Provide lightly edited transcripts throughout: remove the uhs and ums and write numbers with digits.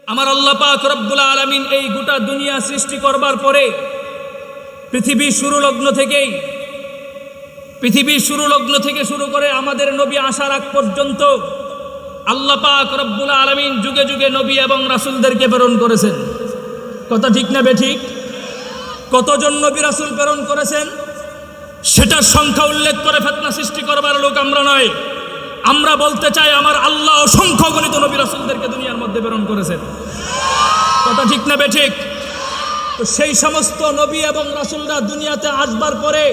আমার আল্লাহ পাক রব্বুল আলামিন এই গোটা দুনিয়া সৃষ্টি করবার পরে পৃথিবীর শুরু লগ্ন থেকে শুরু করে আমাদের নবী আসার আগ পর্যন্ত আল্লাহ পাক রব্বুল আলামিন যুগে যুগে নবী এবং রাসূলদেরকে প্রেরণ করেছেন। কথা ঠিক না বেঠিক? কতজন নবী রাসূল প্রেরণ করেছেন সেটার সংখ্যা উল্লেখ করে ফিতনা সৃষ্টি করবার লোক আমরা নয়। আমরা বলতে চাই আমার আল্লাহ অসংখ্য গণিত নবী রাসূলদেরকে দুনিয়ার মধ্যে প্রেরণ করেছেন। কথা ঠিক না বেঠিক? তো সেই সমস্ত নবী এবং রাসূলরা দুনিয়াতে আসবার পরে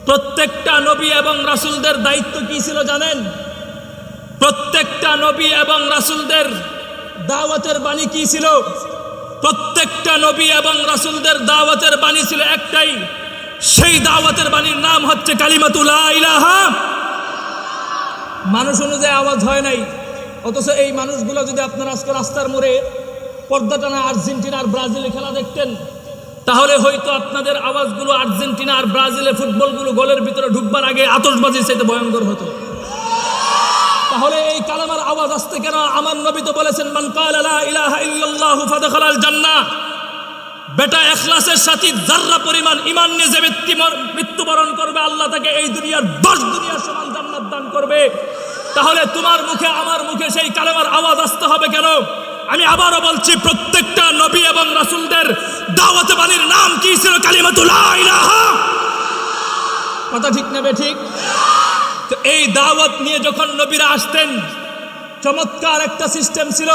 প্রত্যেকটা নবী এবং রাসূলদের দায়িত্ব কি ছিল জানেন? প্রত্যেকটা নবী এবং রাসূলদের দাওয়াতের বাণী কি ছিল? প্রত্যেকটা নবী এবং রাসূলদের দাওয়াতের বাণী ছিল একটাই, সেই দাওয়াতের বাণীর নাম হচ্ছে কালিমাতু লা ইলাহা। মানুষ অনুযায়ী আওয়াজ হয় নাই, অথচ এই মানুষগুলো যদি আপনারা আজকে রাস্তার মোড়ে পর্দা টানা আর্জেন্টিনা আর ব্রাজিলের খেলা দেখতেন, তাহলে হয়তো আপনাদের আওয়াজগুলো আর্জেন্টিনা আর ব্রাজিলের ফুটবলগুলো গোলের ভিতরে ঢুকবার আগে আতশবাজির চাইতে ভয়ঙ্কর হতো। তাহলে এই কালেমার আওয়াজ আসতে কেন? আমার নবী তো বলেছেন, মান ক্বালা লা ইলাহা ইল্লাল্লাহু ফাদখালাল জান্নাহ। বেটা ইখলাসের সাথে যাররা পরিমাণ ঈমান নিয়ে যে ব্যক্তি মৃত্যুবরণ করবে, আল্লাহ তাকে এই দুনিয়ার 10 দুনিয়ার সমান জান্নাত দান করবে। তাহলে তোমার মুখে আমার মুখে সেই কালেমার আওয়াজ আসতে হবে কেন? আমি আবারও বলছি, প্রত্যেকটা নবী এবং রাসূলদের দাওয়াতে বাণীর নাম কি ছিল? কালিমাতু লা ইলাহা। কথা ঠিক না বেঠিক? তো এই দাওয়াত নিয়ে যখন নবীরা আসতেন, চমৎকার একটা সিস্টেম ছিল।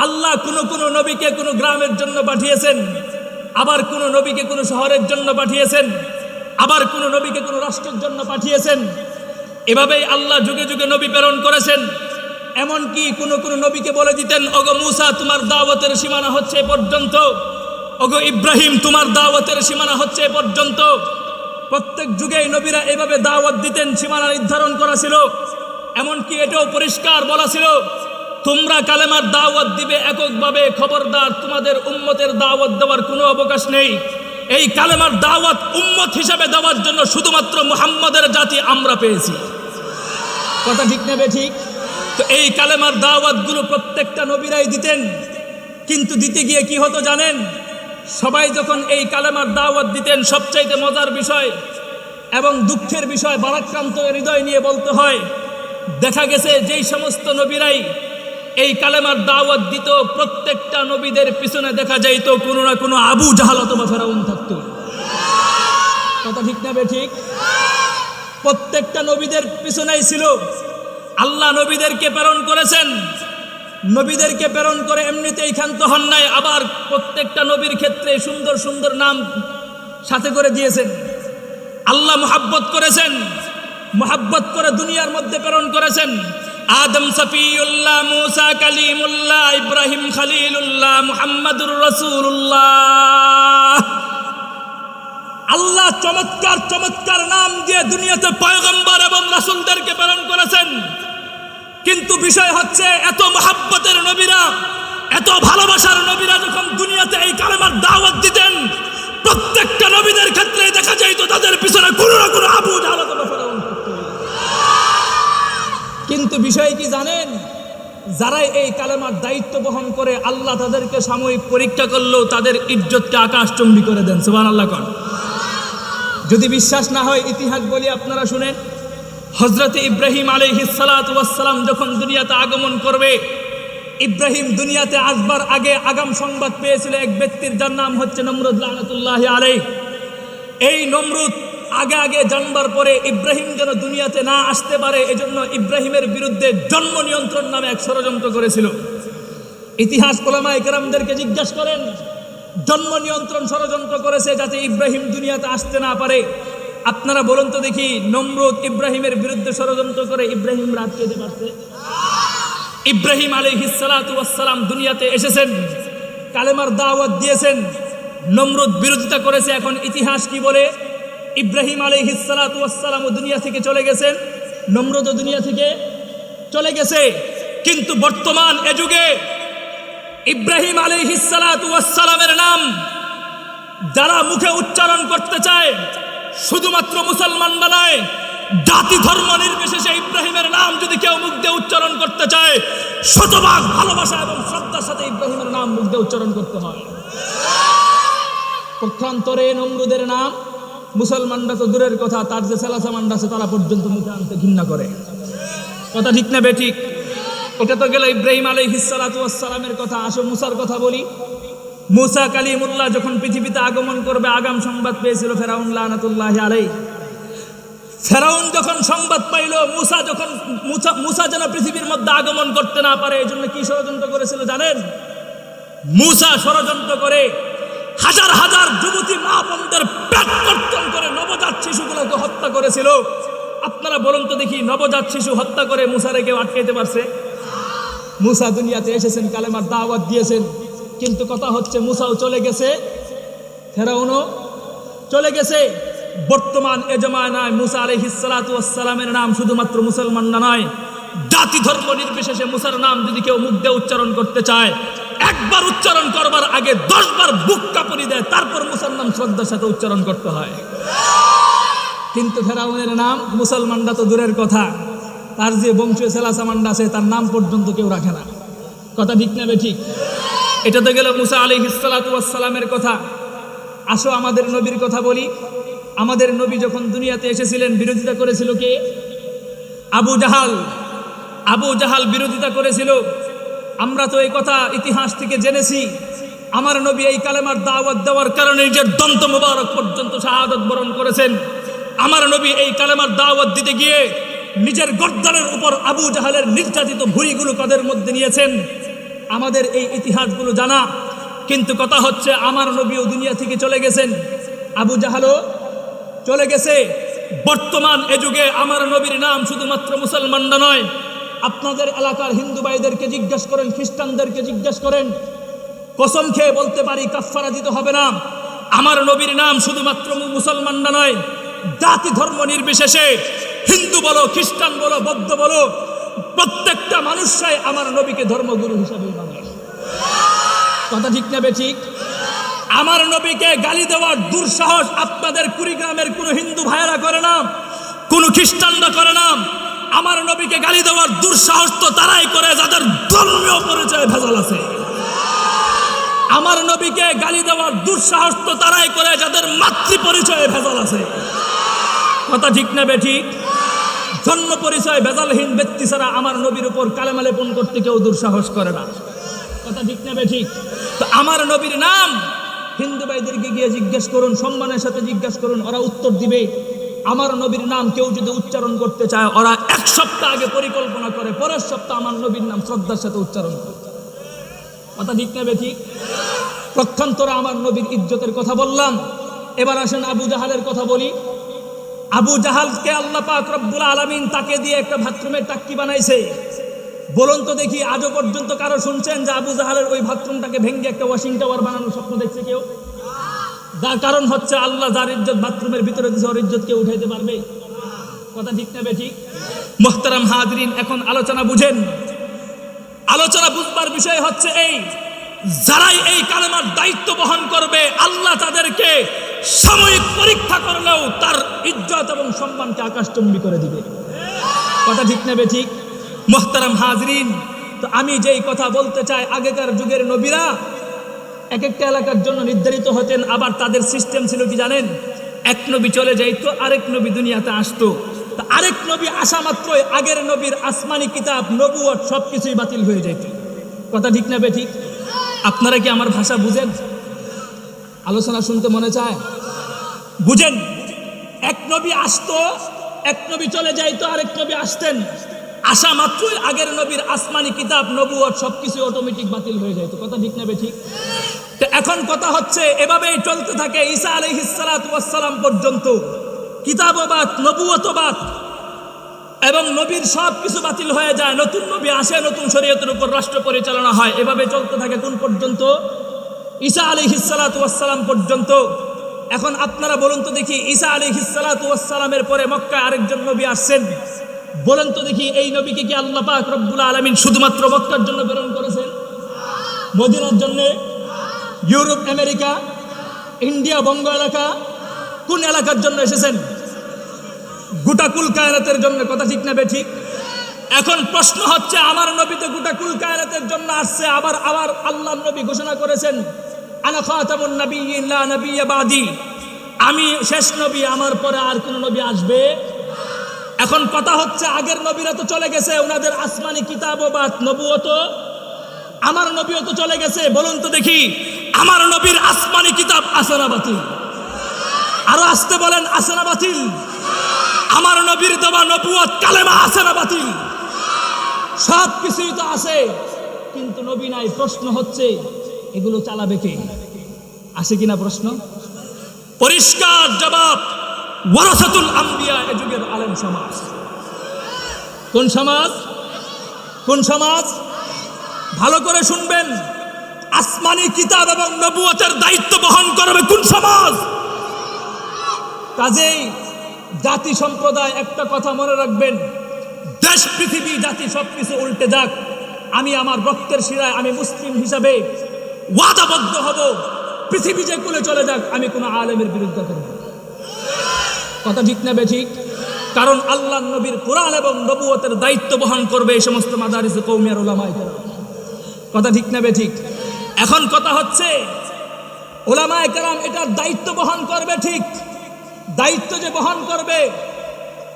আল্লাহ কোন নবীকে কোনো গ্রামের জন্য পাঠিয়েছেন, আবার কোন নবীকে কোনো শহরের জন্য পাঠিয়েছেন, আবার কোন নবীকে কোনো রাষ্ট্রের জন্য পাঠিয়েছেন। এভাবেই আল্লাহ যুগে যুগে নবী প্রেরণ করেছেন। এমনকি কোন নবীকে বলে দিতেন, ওগো মূসা তোমার দাওয়াতের সীমানা হচ্ছে এ পর্যন্ত, ওগো ইব্রাহিম তোমার দাওয়াতের সীমানা হচ্ছে এ পর্যন্ত। প্রত্যেক যুগেই নবীরা এভাবে দাওয়াত দিতেন, সীমানা নির্ধারণ করা ছিল। এমনকি এটাও পরিষ্কার বলা ছিল, তোমরা কালেমার দাওয়াত দিবে এককভাবে, খবরদার তোমাদের উম্মতের দাওয়াত দেওয়ার কোনো অবকাশ নেই। এই কালেমার দাওয়াত উম্মত হিসাবে দেওয়ার জন্য শুধুমাত্র মুহাম্মাদের জাতি আমরা পেয়েছি। কথা ঠিক নেবে ঠিক? তো এই কালেমার দাওয়াতগুলো প্রত্যেকটা নবীরাই দিতেন। কিন্তু দিতে গিয়ে কি হতো জানেন? সবাই যখন এই কালেমার দাওয়াত দিতেন, সবচাইতে মজার বিষয় এবং দুঃখের বিষয়, ভারাক্রান্ত হৃদয় নিয়ে বলতে হয়, দেখা গেছে যেই সমস্ত নবীরাই এই কালেমার দাওয়াত দিত, প্রত্যেকটা নবীদের পিছনে দেখা যাইত কোনো না কোনো আবু জাহাল অথবা ফেরাউন থাকতো। কথা ঠিক না বেঠিক? প্রত্যেকটা নবীদের পিছনেই ছিল। আল্লাহ নবীদেরকে প্রেরণ করেছেন, নবীদেরকে প্রেরণ করে এমনিতেই ক্ষান্ত হন নাই, আবার প্রত্যেকটা নবীর ক্ষেত্রে সুন্দর সুন্দর নাম সাথে করে দিয়েছেন। আল্লাহ মুহাব্বত করেছেন, মুহাব্বত করে দুনিয়ার মধ্যে প্রেরণ করেছেন। আদম সফিউল্লাহ, মূসা কালিমুল্লাহ, ইব্রাহিম খলিলুল্লাহ, মুহাম্মাদুর রাসূলুল্লাহ। আল্লাহ চমৎকার চমৎকার নাম দিয়ে দুনিয়াতে পয়গম্বর এবং রাসূলদেরকে প্রেরণ করেছেন। কিন্তু বিষয় হচ্ছে, এত মুহাব্বতের নবীরা, এত ভালোবাসার নবীরা যখন দুনিয়াতে এই কালেমার দাওয়াত দিতেন, প্রত্যেকটা নবীদের ক্ষেত্রে দেখা যাইতো তাদের পিছনে কোনো না কোনো আবু জাহল অথবা ফেরাউন থাকতো। কিন্তু বিষয় কি জানেন? যারা এই কালেমার দায়িত্ব বহন করে, আল্লাহ তাদেরকে সাময়িক পরীক্ষা করলেও তাদের ইজ্জতকে আকাশচুম্বী করে দেন। সুবহানাল্লাহ কর। যদি বিশ্বাস না হয় ইতিহাস বলি, আপনারা শুনেন। হযরত ইব্রাহিম আলাইহিস সালাতু ওয়াস সালাম যখন দুনিয়াতে আগমন করবে, ইব্রাহিম দুনিয়াতে আসবার আগে আগাম সংবাদ পেয়েছিল এক ব্যক্তির, যার নাম হচ্ছে নমরুদ লানাতুল্লাহি আলাইহি। এই নমরুদ আগে আগে জানবার পরে ইব্রাহিম যেন দুনিয়াতে না আসতে পারে, এজন্য ইব্রাহিমের বিরুদ্ধে জন্ম নিয়ন্ত্রণ নামে এক ষড়যন্ত্র করেছিল। ইতিহাস উলামায়ে কেরামদেরকে জিজ্ঞাসা করেন, জন্ম নিয়ন্ত্রণ ষড়যন্ত্র করেছে যাতে ইব্রাহিম দুনিয়াতে আসতে না পারে। আপনারা বলুন তো দেখি, নমরুদ ইব্রাহিমের বিরুদ্ধে ষড়যন্ত্র করে ইব্রাহিম রাত খেতে পারছে? ইব্রাহিম আলাইহিস সালাতু ওয়াস সালাম দুনিয়াতে এসেছেন, কালেমার দাওয়াত দিয়েছেন, নমরুদ বিরোধিতা করেছে। এখন ইতিহাস কি বলে? ইব্রাহিম আলাইহিস সালাতু ওয়াস সালাম দুনিয়া থেকে চলে গেছেন, নমরুদও দুনিয়া থেকে চলে গেছে। কিন্তু বর্তমান এ যুগে ইব্রাহিম আলাইহিস সালাতু ওয়াস সালামের নাম যারা মুখে উচ্চারণ করতে চায়, শুধুমাত্র মুসলমান বানায়, জাতি ধর্ম নির্বিশেষে ইব্রাহিমের নাম যদি কেউ মুখ দিয়ে উচ্চারণ করতে চায়, শতভাগ ভালোবাসা এবং শ্রদ্ধার সাথে ইব্রাহিমের নাম মুখ দিয়ে উচ্চারণ করতে হয়। পক্ষান্তরে নমরুদের নাম মুসলমানরা তো দূরের কথা, তার যে সেলাসামান্ড আছে তারা পর্যন্ত মুখে আনতে ঘৃণা করে। কথা ঠিক না বেঠিক? এটা তো গেল ইব্রাহিম আলাইহিস সালাতু ওয়াস সালামের কথা। আসো মুসার কথা বলি। মুসা কালিমুল্লাহ যখন পৃথিবীতে আগমন করবে, আগাম সংবাদ পেয়েছিল ফেরাউন লানাতুল্লাহি আলাইহি। ফেরাউন যখন সংবাদ পাইল মুসা যেন পৃথিবীর মধ্যে আগমন করতে না পারে, এই জন্য কি ষড়যন্ত্র করেছিল জানেন? মুসা ষড়যন্ত্র করে হাজার হাজার যুবতী মা বোনদের পেট কর্তন করে নবজাত শিশুগুলোকে হত্যা করেছিল। আপনারা বলুন তো দেখি, নবজাত শিশু হত্যা করে মুসারে কেউ আটকাইতে পারছে? মুসা দুনিয়াতে এসেছেন, কালেমার দাওয়াত দিয়েছেন, কিন্তু কথা হচ্ছে মুসাও চলে গেছে, ফেরাউনও চলে গেছে। বর্তমান এ জমানায় মুসা আলাইহিস সালাতু ওয়াস সালামের নাম শুধুমাত্র মুসলমান না নয়, জাতি ধর্ম নির্বিশেষে মুসার নাম যদি কেউ মুখ দিয়ে উচ্চারণ করতে চায়, একবার উচ্চারণ করবার আগে 10 বার বুক কাঁপুনি দেয়, তারপর মুসার নাম শ্রদ্ধার সাথে উচ্চারণ করতে হয়। কিন্তু ফেরাউনের নাম মুসলমানরা তো দূরের কথা, তার যে বংশীয় সেলাসামান্ড আছে তার নাম পর্যন্ত কেউ রাখে না। কথা ঠিক না বেঠিক? এটা তো গেল মুসা আলাইহিস সালাতু ওয়াস সালামের কথা। আসো আমাদের নবীর কথা বলি। আমাদের নবী যখন দুনিয়াতে এসেছিলেন, বিরোধিতা করেছিল কে? আবু জাহাল। আবু জাহাল বিরোধিতা করেছিল। আমরা তো এই কথা ইতিহাস থেকে জেনেছি। আমার নবী এই কালেমার দাওয়াত দেওয়ার কারণে নিজের দন্ত মুবারক পর্যন্ত শাহাদাত বরণ করেছেন। আমার নবী এই কালেমার দাওয়াত দিতে গিয়ে নিজের গর্দানের উপর আবু জাহালের নির্যাতিত ভুঁড়িগুলো কাঁধের মধ্যে নিয়েছেন। আমাদের এই ইতিহাসগুলো জানা, কিন্তু কথা হচ্ছে আমার নবীও দুনিয়া থেকে চলে গেছেন, আবু জাহালও চলে গেছে। বর্তমান এ যুগে আমার নবীর নাম শুধুমাত্র মুসলমানরা নয়, আপনাদের এলাকার হিন্দু ভাইদেরকে জিজ্ঞাসা করেন, খ্রিস্টানদেরকে জিজ্ঞাসা করেন, কসম খেয়ে বলতে পারি কাফারা দিতে হবে না, আমার নবীর নাম শুধুমাত্র মুসলমানরা নয়, জাতি ধর্ম নির্বিশেষে হিন্দু বলো, খ্রিস্টান বলো, বৌদ্ধ বলো, প্রত্যেকটা মানুষরাই আমার নবীকে ধর্মগুরু হিসাবে মানে। কথা ঠিক না বেঠিক? আমার নবীকে গালি দেওয়ার দুঃসাহস আপনাদের কুড়িগ্রামের কোন হিন্দু ভাইয়েরা করে না, কোন খ্রিস্টানরা করে না। আমার নবীকে গালি দেওয়ার দুঃসাহস তো তারাই করে যাদের ধর্মীয় পরিচয় ভেজাল আছে। আমার নবীকে গালি দেওয়ার দুঃসাহস তো তারাই করে যাদের মাতৃ পরিচয়ে ভেজাল আছে। কথা ঠিক না বেঠিক? জন্ম পরিচয় ভেজালহীন ব্যক্তি ছাড়া আমার নবীর উপর কালেমা লেপন করতে কেউ দুঃসাহস করে না। কথা ঠিক না বেঠিক? তো আমার নবীর নাম হিন্দু ভাইদেরকে গিয়ে জিজ্ঞেস করুন, সম্মানের সাথে জিজ্ঞেস করুন, ওরা উত্তর দিবে। আমার নবীর নাম কেউ যদি উচ্চারণ করতে চায়, ওরা 1 সপ্তাহ আগে পরিকল্পনা করে, পরের সপ্তাহ আমার নবীর নাম শ্রদ্ধার সাথে উচ্চারণ করে। কথা ঠিক না বেঠিক? পক্ষান্তরে আমার নবীর ইজ্জতের কথা বললাম, এবার আসেন আবু জাহালের কথা বলি। আবু জাহালকে আল্লাহ পাক রব্বুল আলামিন তাকে দিয়ে একটা বাথরুমের টাক্কি বানাইছে। বলুন তো দেখি, আজও পর্যন্ত কারো শুনছেন যে আবু জাহালের ওই বাথরুমটাকে ভেঙে একটা ওয়াশিং টাওয়ার বানানোর স্বপ্ন দেখছে কেউ? যার কারণ হচ্ছে আল্লাহ যার ইজ্জত বাথরুমের ভিতরে দিয়েছে, ওর ইজ্জত কেউ উঠাইতে পারবে? কথা ঠিক না বেঠিক? মুহতারাম হাজরিন, এখন আলোচনা বুঝেন। আলোচনা বুঝবার বিষয় হচ্ছে এই, যারাই এই কালেমার দায়িত্ব বহন করবে, আল্লাহ তাদেরকে সাময়িক পরীক্ষা করলেও তার ইজ্জত এবং সম্মানকে আকাশচুম্বী করে দিবে। কথা ঠিক না বেঠিক? মুহতারাম হাজরিন, তো আমি যেই কথা বলতে চাই, আগেকার যুগের নবীরা এক একটা এলাকার জন্য নির্ধারিত হতেন। আবার তাদের সিস্টেম ছিল কি জানেন? এক নবী চলে যাইতো, আরেক নবী দুনিয়াতে আসতো। তা আরেক নবী আসা মাত্রই আগের নবীর আসমানি কিতাব, নবুয়ত সবকিছুই বাতিল হয়ে যেত। কথা ঠিক না বেঠিক? আপনারা কি আমার ভাষা বুঝেন? আলোচনা শুনতে মনে চায়? বুঝেন? এক নবী আসতো, এক নবী চলে যাইতো, আরেক নবী আসতেন। আসা মাত্রই আগের নবীর আসমানি কিতাব, নবুয়ত সবকিছু অটোমেটিক বাতিল হয়ে যেত। কথা ঠিক না বেঠিক? তো এখন কথা হচ্ছে এভাবেই চলতে থাকে ঈসা আলাইহিস সালাতু ওয়াস সালাম পর্যন্ত। কিতাববাদ, নবুয়তবাদ এবং নবীর সব কিছু বাতিল হয়ে যায়। নতুন নবী আসে, নতুন শরীয়তের উপর রাষ্ট্র পরিচালনা হয়। এভাবে চলতে থাকে কোন পর্যন্ত? ঈসা আলাইহিস সালাতু ওয়াস সালাম পর্যন্ত। এখন আপনারা বলুন তো দেখি, ঈসা আলাইহিস সালাতু ওয়াস সালামের পরে মক্কায় আরেকজন নবী আসছেন। বলেন তো দেখি, এই নবীকে কি আল্লাহ পাক রব্বুল আলামিন শুধুমাত্র মক্কার জন্য প্রেরণ করেছেন? মদিনার জন্য? ইউরোপ, আমেরিকা, ইন্ডিয়া, বঙ্গ এলাকা, কোন এলাকার জন্য এসেছেন? গোটা কুল কায়নাতের জন্য, কথা ঠিক না বেঠিক? এখন প্রশ্ন হচ্ছে, আমার নবী তো গোটা কুল কায়নাতের জন্য আসছে, আবার আবার আল্লাহর নবী ঘোষণা করেছেন আনা খাতামুন নাবিয়্যিন লা নাবিয়্যা বাদি, আমি শেষ নবী, আমার পরে আর কোন নবী আসবে। এখন কথা হচ্ছে, আগের নবীরা তো চলে গেছে, ওনাদের আসমানি কিতাব বা নবুয়ত, আমার নবীও তো চলে গেছে। বলুন তো দেখি, আমার নবীর আসমানি কিতাব আছে না বাতিল? আরো আসতে বলেন, আছে না বাতিল? আমার নবীর দেওয়া নবুয়ত কালেমা আছে না বাতিল? সব কিছুই তো আছে, কিন্তু নবী নাই। প্রশ্ন হচ্ছে, এগুলো চালাবে কে? আসে কিনা প্রশ্ন? পরিষ্কার জবাব, ওয়ারাসাতুল আম্বিয়া, এ যুগের আলেম সমাজ। কোন সমাজ? কোন সমাজ? ভালো করে শুনবেন, আসমানি কিতাব এবং নবুয়তের দায়িত্ব বহন করবে কোন সমাজ? কাজেই জাতি সম্প্রদায় একটা কথা মনে রাখবেন, দেশ পৃথিবী জাতি সবকিছু উল্টে যাক, আমি আমার রক্তের শিরায়, আমি মুসলিম হিসাবে ওয়াদাবদ্ধ হব, পৃথিবী যে কুলে চলে যাক, আমি কোনো আলেমের বিরুদ্ধে করব। কথা ঠিক না বেঠিক? কারণ আল্লাহ নবীর কোরআন এবং নবুয়তের দায়িত্ব বহন করবে এই সমস্ত মাদারিসে কওমিয়ার উলামায়ে কেরাম। কথা ঠিক না বেঠিক? এখন কথা হচ্ছে, উলামায়ে কেরাম এটার দায়িত্ব বহন করবে ঠিক, দায়িত্ব যে বহন করবে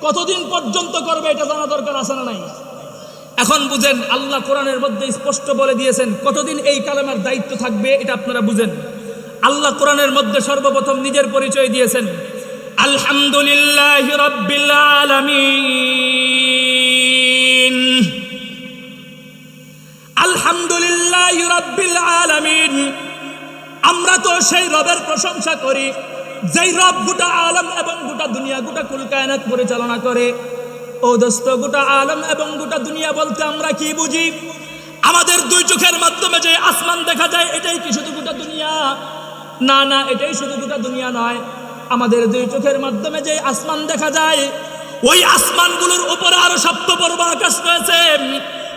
কতদিন পর্যন্ত করবে এটা জানা দরকার আছে না নাই? এখন বুঝেন, আল্লাহ কোরআনের মধ্যে স্পষ্ট বলে দিয়েছেন কতদিন এই কালেমার দায়িত্ব থাকবে, এটা আপনারা বুঝেন। আল্লাহ কোরআনের মধ্যে সর্বপ্রথম নিজের পরিচয় দিয়েছেন, আলহামদুলিল্লাহি রাব্বিল আলামিন। আলহামদুলিল্লাহি রাব্বিল আলামিন, আমরা তো সেই রবের প্রশংসা করি যেই রব গোটা আলম এবং গোটা দুনিয়া, গোটা কুল কায়নাত পরিচালনা করে। ও দোস্ত, গোটা আলম এবং গোটা দুনিয়া বলতে আমরা কি বুঝি? আমাদের দুই চোখের মাধ্যমে যে আসমান দেখা যায়, এটাই কি শুধু গোটা দুনিয়া? না না, এটাই শুধু গোটা দুনিয়া নয়। আমাদের দুই চোখের মাধ্যমে যে আসমান দেখা যায়, ওই আসমানগুলোর উপরে আরো সপ্তপর্ব আকাশ রয়েছে।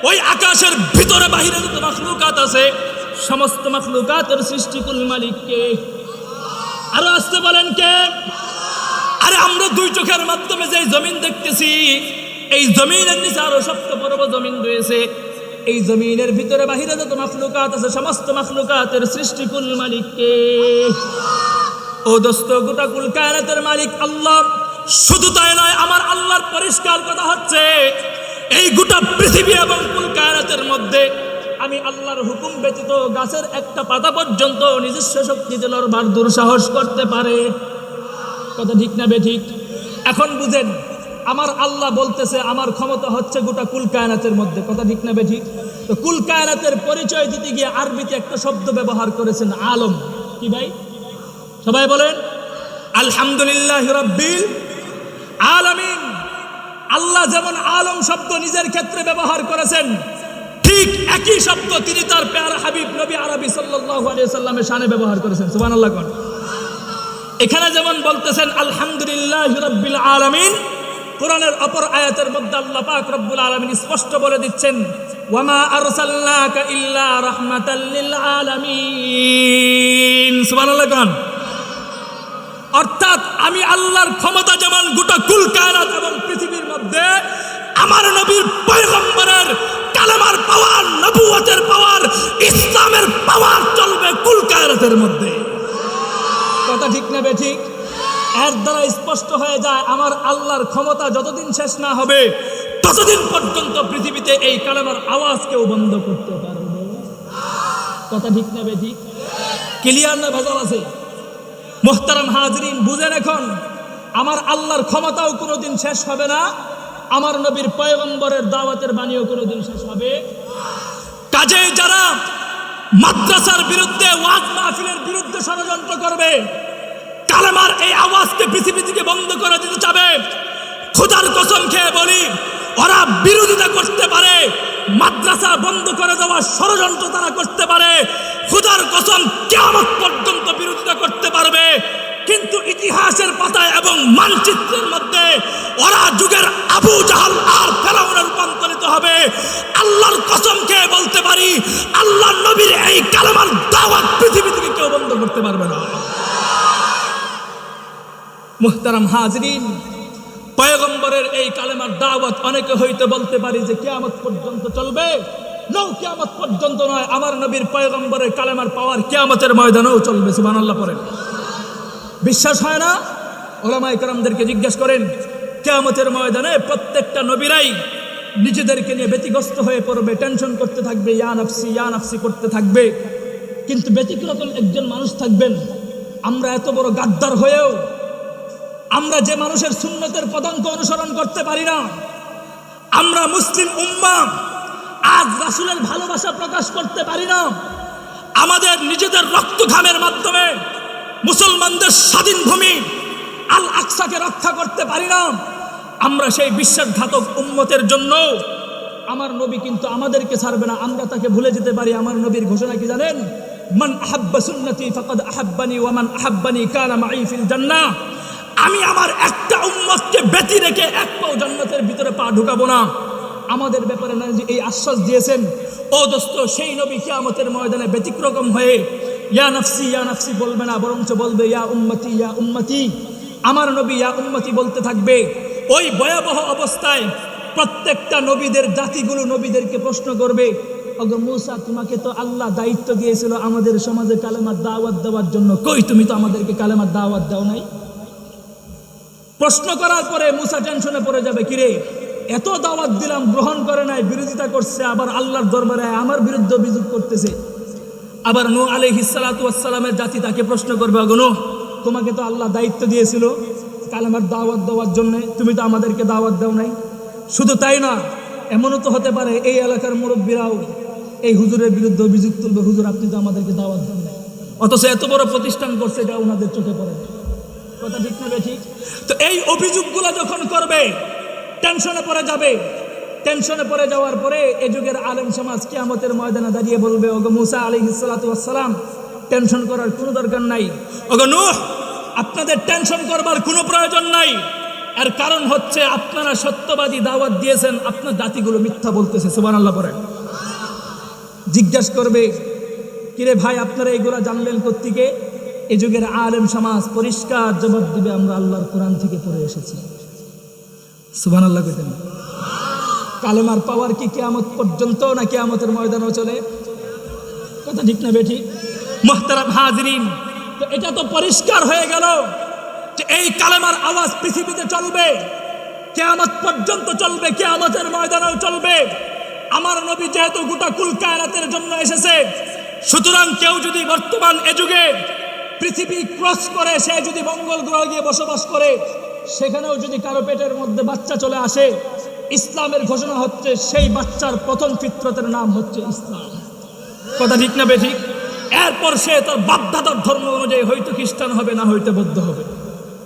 ওই আকাশের ভিতরে বাহিরে যত মাখলুকাত আছে, সমস্ত মাখলুকাতের সৃষ্টিকুল মালিক কে? আরো আসতে বলেন কে? আরে আমরা দুই চোখের মাধ্যমে যে জমিন দেখতেছি, এই জমিনের নিচে আরো সপ্তপর্ব জমিন রয়েছে। এই জমিনের ভিতরে বাহিরে যত মাখলুকাত আছে, সমস্ত মাখলুকাতের সৃষ্টিকুল মালিক কে? ও দোস্ত, গোটা কুল কায়নাতের মালিক আল্লাহ। শুধু তাই নয়, আমার আল্লাহর পরিষ্কার কথা হচ্ছে, এই গোটা পৃথিবী এবং কুল কায়নাতের মধ্যে আমি আল্লাহর হুকুম ব্যতীত গাছের একটা পাতা পর্যন্ত নিজস্ব শক্তিতে লড়বার দুঃসাহস করতে পারে। কথা ঠিক না বেঠিক? এখন বুঝেন, আমার আল্লাহ বলতেছে আমার ক্ষমতা হচ্ছে গোটা কুল কায়নাতের মধ্যে। কথা ঠিক না বেঠিক? তো কুল কায়নাতের পরিচয় দিতে গিয়ে আরবিতে একটা শব্দ ব্যবহার করেছেন, আলম। কি ভাই? সবাই বলেন, আলহামদুলিল্লাহি রাব্বিল আলামিন। আল্লাহ যেমন আলম শব্দ নিজের ক্ষেত্রে ব্যবহার করেছেন, ঠিক একই শব্দ তিনি তার প্যারা হাবিব নবী আরবি সাল্লাল্লাহু আলাইহি সাল্লামের শানে ব্যবহার করেছেন। সুবহানাল্লাহ। কোন এখানে যেমন বলতেছেন আলহামদুলিল্লাহি রাব্বিল আলামিন, কোরআনের অপর আয়াতের মধ্যে আল্লাহ পাক রব্বুল আলামিন স্পষ্ট বলে দিচ্ছেন, ওয়ামা আরসালনাকা ইল্লা রাহমাতাল লিল আলামিন। সুবহানাল্লাহ। কোন অর্থাৎ আমি আল্লাহর ক্ষমতা যেমন গোটা কুল কায়নাত এবং পৃথিবীর মধ্যে, আমার নবীর পয়গম্বরের কালেমার পাওয়ার, নবুয়তের পাওয়ার, ইসলামের পাওয়ার চলবে কুল কায়নাতের মধ্যে। কথা ঠিক না বেঠিক? এর দ্বারা স্পষ্ট হয়ে যায় আমার আল্লাহর ক্ষমতা যতদিন শেষ না হবে ততদিন পর্যন্ত পৃথিবীতে এই কালেমার আওয়াজ কেউ বন্ধ করতে পারবে। কথা ঠিক না বেঠিক? ক্লিয়ার না ভেজাল আছে? মুহতারাম হাজরিন, বুঝেন, এখন আমার আল্লাহর ক্ষমতাও কোনোদিন শেষ হবে না, আমার নবীর পয়গম্বরের দাওয়াতের বাণীও কোনোদিন শেষ হবে। কাজেই যারা মাদ্রাসার বিরুদ্ধে, ওয়াজ মাহফিলের বিরুদ্ধে ষড়যন্ত্র করবে, কালেমার এই আওয়াজকে পৃথিবী থেকে বন্ধ করে দিতে চাবে, খোদার কসম খেয়ে বলি, ওরা বিরোধিতা করতে পারে, মাদ্রাসা বন্ধ করে দেওয়ার ষড়যন্ত্র তারা করতে পারে, খোদার কসম কিয়ামত পর্যন্ত বিরোধিতা করতে পারবে, কিন্তু ইতিহাসের পাতায় এবং মানচিত্রের মধ্যে ওরা যুগের আবু জাহাল আর ফেরাউনে রূপান্তরিত হবে। আল্লাহর কসম খেয়ে বলতে পারি, আল্লাহর নবীর এই কালেমার দাওয়াত পৃথিবী থেকে কেউ বন্ধ করতে পারবে না। মুহতারাম হাজরিন, পয়গম্বরের এই কালেমার দাওয়াত অনেকে হইতে বলতে পারি যে কিয়ামত পর্যন্ত চলবে। নৌ কিয়ামত পর্যন্ত নয়, আমার নবীর পয়গম্বরের কালেমার পাওয়ার কিয়ামতের ময়দানেও চলবে। সুবহানাল্লাহ পড়েন। বিশ্বাস হয় না? ওলামায়ে কেরামদেরকে জিজ্ঞেস করেন, কিয়ামতের ময়দানে প্রত্যেকটা নবীরাই নিজেদেরকে নিয়ে ব্যতিগ্রস্ত হয়ে পড়বে, টেনশন করতে থাকবে, ইয়া নাফসি করতে থাকবে। কিন্তু ব্যতিক্রম একজন মানুষ থাকবেন। আমরা এত বড় গাদ্দার হয়েও আমরা যে মানুষের সুন্নতের পদাঙ্ক অনুসরণ করতে পারি না, আমরা মুসলিম উম্মাহ আজ রাসূলের ভালোবাসা প্রকাশ করতে পারি না, আমাদের নিজেদের রক্ত ঘামের মাধ্যমে মুসলমানদের স্বাধীন ভূমি আল আকসাকে রক্ষা করতে পারি না, আমরা সেই বিশ্বাসঘাতক উম্মতের জন্য আমার নবী কিন্তু আমাদেরকে ছাড়বে না, আমরা তাকে ভুলে যেতে পারি। আমার নবীর ঘোষণা কি জানেন? মান আহাব্বা সুন্নতি ফাকাদ আহাব্বানি ওয়া মান আহাব্বানি কানা মাই ফিল জান্নাহ। আমি আমার একটা উম্মতকে ব্যতি রেখে এক পাও জান্নাতের ভিতরে পা ঢুকাবো না। আমাদের ব্যাপারে না যে এই আশ্বাস দিয়েছেন, ও দোস্ত, সেই নবী কিয়ামতের ময়দানে ব্যতিক্রম হয়ে ইয়া নাফসি বলবে না, বরঞ্চ বলবে ইয়া উম্মতি। আমার নবী ইয়া উম্মতি বলতে থাকবে। ওই ভয়াবহ অবস্থায় প্রত্যেকটা নবীদের জাতিগুলো নবীদেরকে প্রশ্ন করবে, ওগো মূসা, তোমাকে তো আল্লাহ দায়িত্ব দিয়েছিল আমাদের সমাজে কালেমার দাওয়াত দেওয়ার জন্য, কই তুমি তো আমাদেরকে কালেমার দাওয়াত দাও নাই। প্রশ্ন করার পরে মূসা টেনশনে পড়ে যাবে, কিরে এত দাওয়াত দিলাম, গ্রহণ করে নাই, বিরোধিতা করছে, আবার আল্লাহর দরবারে আমার বিরুদ্ধে অভিযোগ করতেছে। আবার নূহ আলাইহিস সালাতু ওয়াস সালামের জাতি তাকে প্রশ্ন করবে, ওগো নূহ, তোমাকে তো আল্লাহ দায়িত্ব দিয়েছিল কালেমার দাওয়াত দেওয়ার জন্য, তুমি তো আমাদেরকে দাওয়াত দাও নাই। শুধু তাই না, এমনও তো হতে পারে এই এলাকার মুরব্বীরাও এই হুজুরের বিরুদ্ধে অভিযোগ তুলবে, হুজুর আপনি তো আমাদেরকে দাওয়াত দেন নাই, অথচ এত বড় প্রতিষ্ঠান করছে, এটা ওনাদের চোখে পড়ে। কথা ঠিক না ঠিক? তো এই অভিযোগগুলো যখন করবে টেনশনে পড়ে যাবে। টেনশনে পড়ে যাওয়ার পরে এই যুগের আলেম সমাজ কিয়ামতের ময়দানে দাঁড়িয়ে বলবে, ওগো মূসা আলাইহিস সালাতু ওয়াস সালাম, টেনশন করার কোনো দরকার নাই। ওগো নূহ, আপনাদের টেনশন করবার কোনো প্রয়োজন নাই। এর কারণ হচ্ছে আপনারা সত্যবাদী দাওয়াত দিয়েছেন, আপনার জাতিগুলো মিথ্যা বলতেছে। সুবহানাল্লাহ পড়েন। জিজ্ঞাসা করবে, কিরে ভাই, আপনারা এগুলা জানলেন কোত্থেকে? এই যুগের আলেম সমাজ পরিষ্কার জবাব দিবে, আমরা আল্লাহর কোরআন থেকে পড়ে এসেছি। সুবহানাল্লাহ কইতেন। কালেমার পাওয়ার কি কিয়ামত পর্যন্ত না কিয়ামতের ময়দানেও চলে? কথা ঠিক না বেঠিক? মুহতারাম হাজিরিন, তো এটা তো পরিষ্কার হয়ে গেল যে এই কালেমার আওয়াজ পৃথিবীতে চলবে, কিয়ামত পর্যন্ত চলবে, কিয়ামতের ময়দানেও চলবে। আমার নবী যেহেতু গোটা কুল কায়নাতের জন্য এসেছে, সুতরাং কেউ যদি বর্তমান এ যুগে পৃথিবী ক্রস করে সে যদি মঙ্গল গ্রহে গিয়ে বসবাস করে, সেখানেও যদি কারো পেটের মধ্যে বাচ্চা চলে আসে, ইসলামের ঘোষণা হচ্ছে সেই বাচ্চার প্রথম ফিতরতের নাম হচ্ছে ইসলাম। কথা ঠিক না বেঠিক? এরপর সে তার বাপদাদার ধর্ম অনুযায়ী হয়তো খ্রিস্টান হবে, না হয়তো বৌদ্ধ হবে।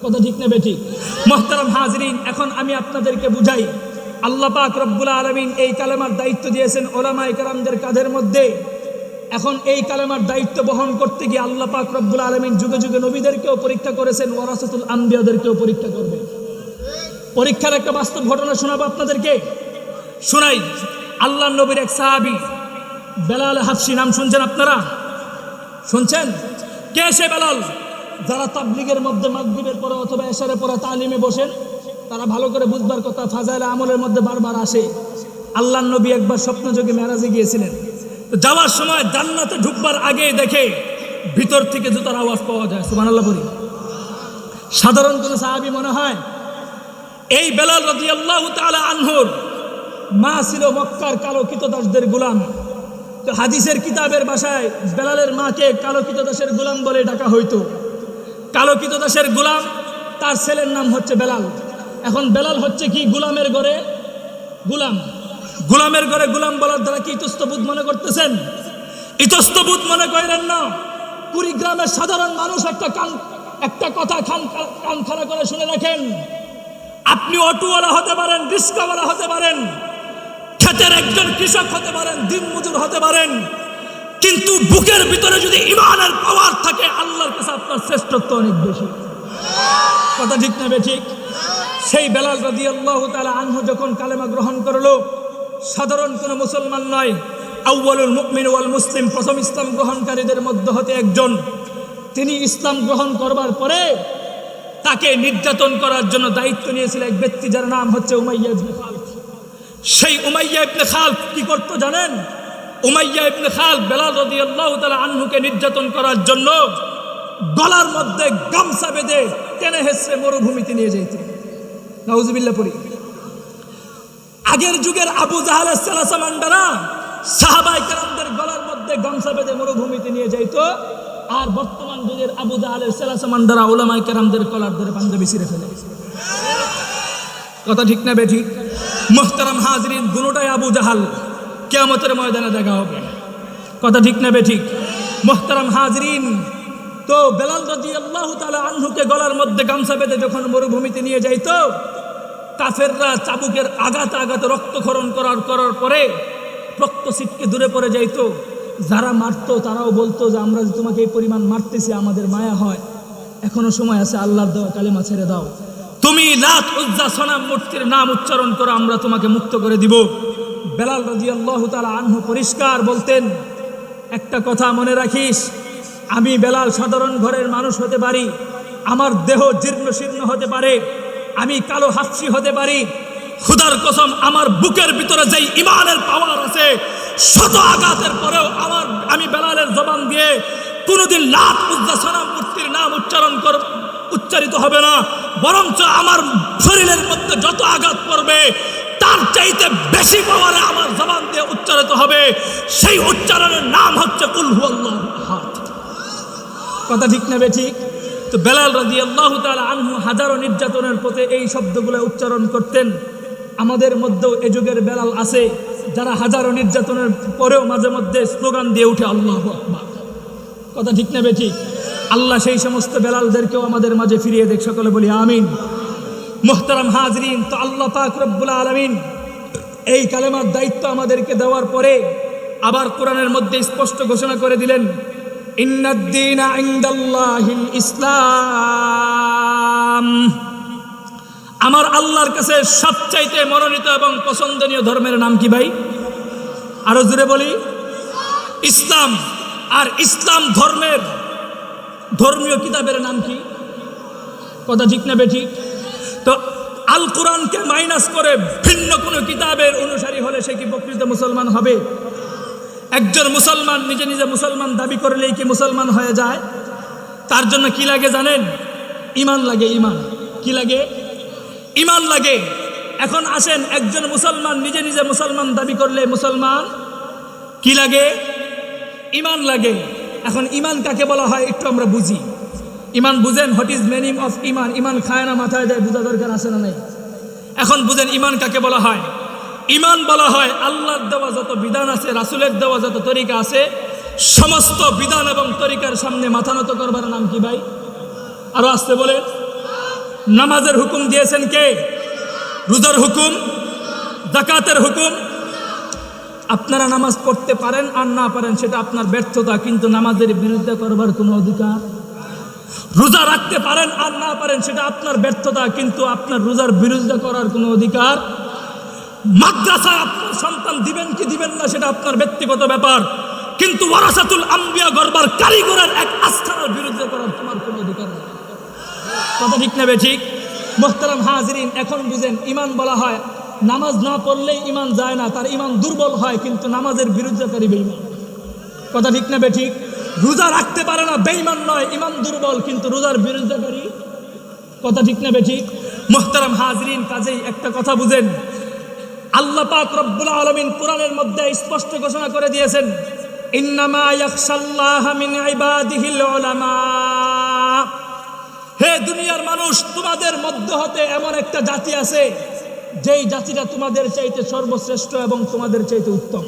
কথা ঠিক না বেঠিক? মুহতারাম হাজিরিন, এখন আমি আপনাদেরকে বুঝাই, আল্লাহ পাক রব্বুল আলামিন এই কালেমার দায়িত্ব দিয়েছেন ওলামায়ে কেরামদের কাঁধের মধ্যে। এখন এই কালেমার দায়িত্ব বহন করতে গিয়ে আল্লাহ পাক রব্বুল আলামিন যুগে যুগে নবীদেরকেও পরীক্ষা করেছেন, ওয়ারাসাতুল আম্বিয়াদেরকেও পরীক্ষা করবে। পরীক্ষার একটা বাস্তব ঘটনা শোনাবো আপনাদেরকে। শোনাই, আল্লাহর নবীর এক সাহাবী বেলাল হাবশী, নাম শুনছেন আপনারা? শুনছেন? কে সে বেলাল? যারা তাবলীগের মধ্যে মাগরিবের পরে অথবা এশারের পরে তালিমে বসেন, তারা ভালো করে বুঝবার কথা, ফাজাইল আমলের মধ্যে বারবার আসে। আল্লাহর নবী একবার স্বপ্নযোগে মেরাজে গিয়েছিলেন। যাওয়ার সময় জান্নাতে ঢুকবার আগে দেখে ভিতর থেকে জুতার আওয়াজ পাওয়া যায়। সুবহানাল্লাহ বলি। সাধারণ কোন সাহাবী মনে হয়? এই বেলাল রাদিয়াল্লাহু তাআলা আনহুর মা ছিল মক্কার কালো কৃতদাসদের গোলাম। তো হাদিসের কিতাবের ভাষায় বেলালের মাকে কালো কৃতদাসের গোলাম বলে ডাকা হইতো। কালো কৃতদাসের গোলাম, তার ছেলের নাম হচ্ছে বেলাল। এখন বেলাল হচ্ছে কি? গোলামের ঘরে গোলাম। গোলামের ঘরে গোলাম বলার দ্বারা কি ইতস্তবোধ মনে করতেছেন? ইতস্তবোধ মনে করেন না। কুড়িগ্রামের সাধারণ মানুষ একটা কথা কান খাড়া করে শুনে রাখেন। আপনি অটোওয়ালা হতে পারেন, রিক্সাওয়ালা হতে পারেন, ক্ষেতের একজন কৃষক হতে পারেন, দিনমজুর হতে পারেন, কিন্তু বুকের ভিতরে যদি ঈমানের পাওয়ার থাকে, আল্লাহর কাছে আপনার শ্রেষ্ঠত্ব অনেক বেশি। কথা ঠিক না বেঠিক? সেই বেলাল রাদিয়াল্লাহু তাআলা আনহু যখন কালেমা গ্রহণ করলো, সাধারণ কোনো মুসলমান নয়, আউয়ালুল মুমিন ওয়াল মুসলিম, প্রথম ইসলাম গ্রহণকারীদের মধ্যে হতে একজন। তিনি ইসলাম গ্রহণ করবার পরে তাকে নির্যাতন করার জন্য দায়িত্ব নিয়েছিল এক ব্যক্তি, যার নাম হচ্ছে উমাইয়া ইবনে খালদ। সেই উমাইয়া ইবনে খালদ কি করতো জানেন? উমাইয়া ইবনে খালদ বেলাল রাদিয়াল্লাহু তাআলা আনহুকে নির্যাতন করার জন্য গলার মধ্যে গামছা বেঁধে টেনে হেসড়ে মরুভূমিতে নিয়ে যেত। নাউজুবিল্লাহ পড়ি। আগের যুগের আবু জাহালের সালাসামান্ডারা সাহাবায়ে কেরামদের গলার মধ্যে গামছা বেঁধে মরুভূমিতে নিয়ে যাইত, আর বর্তমান যুগের আবু জাহালের সালাসামান্ডারা উলামায়ে কেরামদের কলার ধরে পাঞ্জাবি ছিঁড়ে ফেলে। কথা ঠিক না বেঠিক? মুহতারাম হাজরিন, দুটোটাই আবু জাহাল, কিয়ামতের ময়দানে দেখা হবে। কথা ঠিক না বেঠিক? মুহতারাম হাজরিন, তো বেলাল রাদিয়াল্লাহু তাআলা আনহুকে গলার মধ্যে গামছা বেঁধে যখন মরুভূমিতে নিয়ে যাইত, কাফেররা চাবুকের আঘাতে আঘাতে রক্তক্ষরণ করার পরে রক্ত ছিটকে দূরে পড়ে যাইত। যারা মারতো তারাও বলতো যে আমরা যে তোমাকে এই পরিমাণ মারতেছি, আমাদের মায়া হয়, এখনো সময় আছে, আল্লাহর দেওয়া কালেমা ছেড়ে দাও, তুমি লাত উজ্জা সনাম মূর্তির নাম উচ্চারণ করো, আমরা তোমাকে মুক্ত করে দিব। বেলাল রাদিয়াল্লাহু তাআলা আনহু পরিষ্কার বলতেন, একটা কথা মনে রাখিস, আমি বেলাল সাধারণ ঘরের মানুষ হতে পারি, আমার দেহ জীর্ণ শীর্ণ হতে পারে, আমি কালো হাফসি হতে পারি, খুদার কসম আমার বুকের ভিতরে যেই ইমানের পাওয়ার আছে, শত আঘাতের পরেও আমি বেলালের জবান দিয়ে কোনোদিন লাত উজ্জা সনাম মূর্তির নাম উচ্চারিত হবে না, বরঞ্চ আমার শরীরের মধ্যে যত আঘাত পড়বে তার চাইতে বেশি পাওয়ারে আমার জবান দিয়ে উচ্চারিত হবে। সেই উচ্চারণের নাম হচ্ছে কুল হুয়াল্লাহু আহাদ। কথা ঠিক না বেঠিক? তো বেলাল রাদিয়াল্লাহু তাআলা আনহু হাজারো নির্যাতনের পথে এই শব্দগুলো উচ্চারণ করতেন। আমাদের মধ্যেও এ যুগের বেলাল আছে যারা হাজারো নির্যাতনের পরেও মাঝে মধ্যে স্লোগান দিয়ে উঠে আল্লাহু আকবার। কথা ঠিক না বেঠিক? আল্লাহ সেই সমস্ত বেলালদেরকেও আমাদের মাঝে ফিরিয়ে দেখ, সকলে বলি আমিন। মুহতারাম হাজরিন, তো আল্লাহ পাক রব্বুল আলামিন এই কালেমার দায়িত্ব আমাদেরকে দেওয়ার পরে আবার কোরআনের মধ্যে স্পষ্ট ঘোষণা করে দিলেন, ইন্নাদ-দীনা ইনদাল্লাহিল ইসলাম। আমার আল্লাহর কাছে সবচাইতে মনোনীত এবং পছন্দনীয় ধর্মের নাম কি ভাই? আরো জোরে বলি, ইসলাম। আর ইসলাম ধর্মের ধর্মীয় কিতাবের নাম কি? কথা ঠিক না বেঠিক? তো আল কোরআনকে মাইনাস করে ভিন্ন কোনো কিতাবের অনুসারী হলে সে কি প্রকৃত মুসলমান হবে? একজন মুসলমান নিজে নিজে মুসলমান দাবি করলেই কি মুসলমান হয়ে যায়? তার জন্য কি লাগে জানেন? ঈমান লাগে। ঈমান কি লাগে? ঈমান লাগে। এখন আসেন, একজন মুসলমান নিজে নিজে মুসলমান দাবি করলে মুসলমান কি লাগে? ঈমান লাগে। এখন ঈমান কাকে বলা হয় একটু আমরা বুঝি। ঈমান বুঝেন? হোয়াট ইজ মিনিং অফ ঈমান? ঈমান খায় না মাথায় দেয়, বোঝা দরকার আছে না নাই? এখন বুঝেন ঈমান কাকে বলা হয়। ঈমান বলা হয় আল্লাহর দেওয়া যত বিধান আছে, রাসূলের দেওয়া যত তরিকা আছে, সমস্ত বিধান এবং তরিকার সামনে মাথা নত করবার নাম কি ভাই? আরো আসতে বলে। নামাজের হুকুম দিয়েছেন কে? রোজার হুকুম, যাকাতের হুকুম। আপনারা নামাজ পড়তে পারেন আর না পারেন সেটা আপনার ব্যর্থতা, কিন্তু নামাজের বিরুদ্ধে করবার কোনো অধিকার। রোজা রাখতে পারেন আর না পারেন সেটা আপনার ব্যর্থতা, কিন্তু আপনার রোজার বিরুদ্ধে করার কোনো অধিকার। মাদ্রাসায় আপনার সন্তান দিবেন কি দিবেন না সেটা আপনার ব্যক্তিগত ব্যাপার, কিন্তু ওয়ারাসাতুল আম্বিয়া গড়বার কারিগরের এক আস্থার বিরুদ্ধে করার তোমার কোনো অধিকার নেই। কথা ঠিক না বেঠিক? মুহতারাম হাজরিন, এখন বুঝেন ঈমান বলা হয় নামাজ না পড়লেই ঈমান যায় না, তার ঈমান দুর্বল হয়, কিন্তু নামাজের বিরুদ্ধকারী বেঈমান। কথা ঠিক না বেঠিক? রোজা রাখতে পারে না, বেঈমান নয়, ঈমান দুর্বল, কিন্তু রোজার বিরুদ্ধকারী। কথা ঠিক না বেঠিক? মুহতারাম হাজরিন, কাজেই একটা কথা বুঝেন, আল্লাহ পাক রব্বুল আলামিন কোরআনের মধ্যে স্পষ্ট ঘোষণা করে দিয়েছেন, ইন্নামা ইয়াখশাল্লাহা মিন ইবাদিহিল উলামা। হে দুনিয়ার মানুষ, তোমাদের মধ্য হতে এমন একটা জাতি আছে যেই জাতিটা তোমাদের চাইতে সর্বশ্রেষ্ঠ এবং তোমাদের চাইতে উত্তম।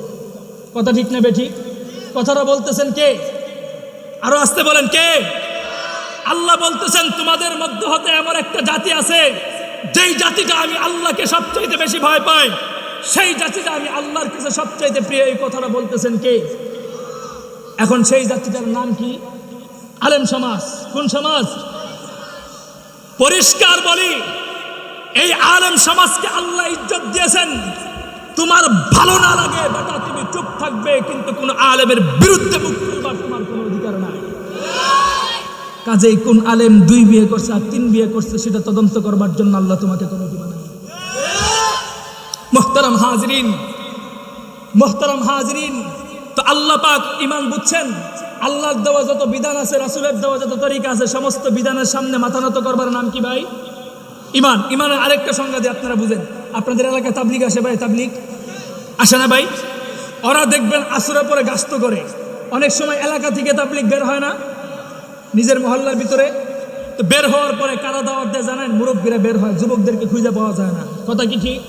কথা ঠিক না বেঠিক? কথাটা বলতেছেন কে? আরো আসতে বলেন কে? আল্লাহ বলতেছেন তোমাদের মধ্য হতে এমন একটা জাতি আছে যেই জাতিটা আমি আল্লাহকে সবচাইতে বেশি ভয় পাই, সেই জাতিটা আমি আল্লাহর কাছে সবচাইতে প্রিয়। এই কথাটা বলতেছেন কে? এখন সেই জাতিটার নাম কি? আলেম সমাজ। কোন সমাজ? পরিষ্কার বলি, এই আলেম সমাজকে আল্লাহ ইজ্জত দিয়েছেন। তোমার ভালো না লাগে বেটা তুমি চুপ থাকবে, কিন্তু কোন আলেমের বিরুদ্ধে মুখ খুলবার তোমার কোনো অধিকার নাই। কাজেই কোন আলেম 2 বিয়ে করছে আর 3 বিয়ে করছে সেটা তদন্ত করবার জন্য আল্লাহ তোমাকে কমিটি বানায়। মুহতারাম হাজরিন, তো আল্লাহ পাক ঈমান বুঝছেন, আল্লাহর দেওয়া যত বিধান আছে, রাসূলের দেওয়া যত তরিকা আছে, সমস্ত বিধানের সামনে মাথা নত করবার নাম কি ভাই? ঈমান। ঈমানের আরেকটা সংজ্ঞা দিয়ে আপনারা বুঝেন। আপনাদের এলাকায় তাবলিগ আসে ভাই? তাবলিগ আসে না ভাই? ওরা দেখবেন আসরের পরে গাস্ত করে, অনেক সময় এলাকা থেকে তাবলিগ বের হয় না নিজের মহল্লার ভিতরে, তো বের হওয়ার পরে কারা দাওয়াত দেয় জানেন? মুরব্বীরা বের হয়, যুবকদেরকে খুঁজে পাওয়া যায় না। কথা কি ঠিক?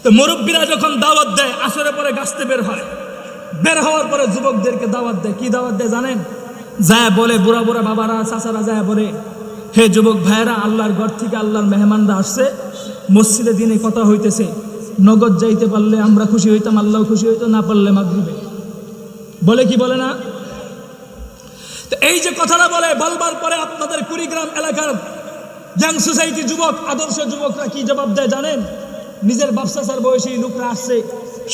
তো মুরব্বীরা যখন দাওয়াত দেয় আসরের পরে গাছতে বের হয়, বের হওয়ার পরে যুবকদেরকে দাওয়াত দেয়। কি দাওয়াত দেয় জানেন? যায় বলে, বুড়া বুড়া বাবারা চাচারা যায় বলে, হে যুবক ভাইয়েরা, আল্লাহর ঘর থেকে আল্লাহর মেহমানরা আসছে, মসজিদে দিনে কথা হইতেছে, নগদ যাইতে পারলে আমরা খুশি হইতাম, আল্লাহ খুশি হইতো, না পারলে মাগরিবে। বলে কি বলে না? তো এই যে কথাটা বলবার পরে আপনাদের কুড়িগ্রাম এলাকার ইয়াং সোসাইটি যুবক, আদর্শ যুবকরা কি জবাব দেয় জানেন? নিজের বাপসাসার বয়সী লোকরা আসছে,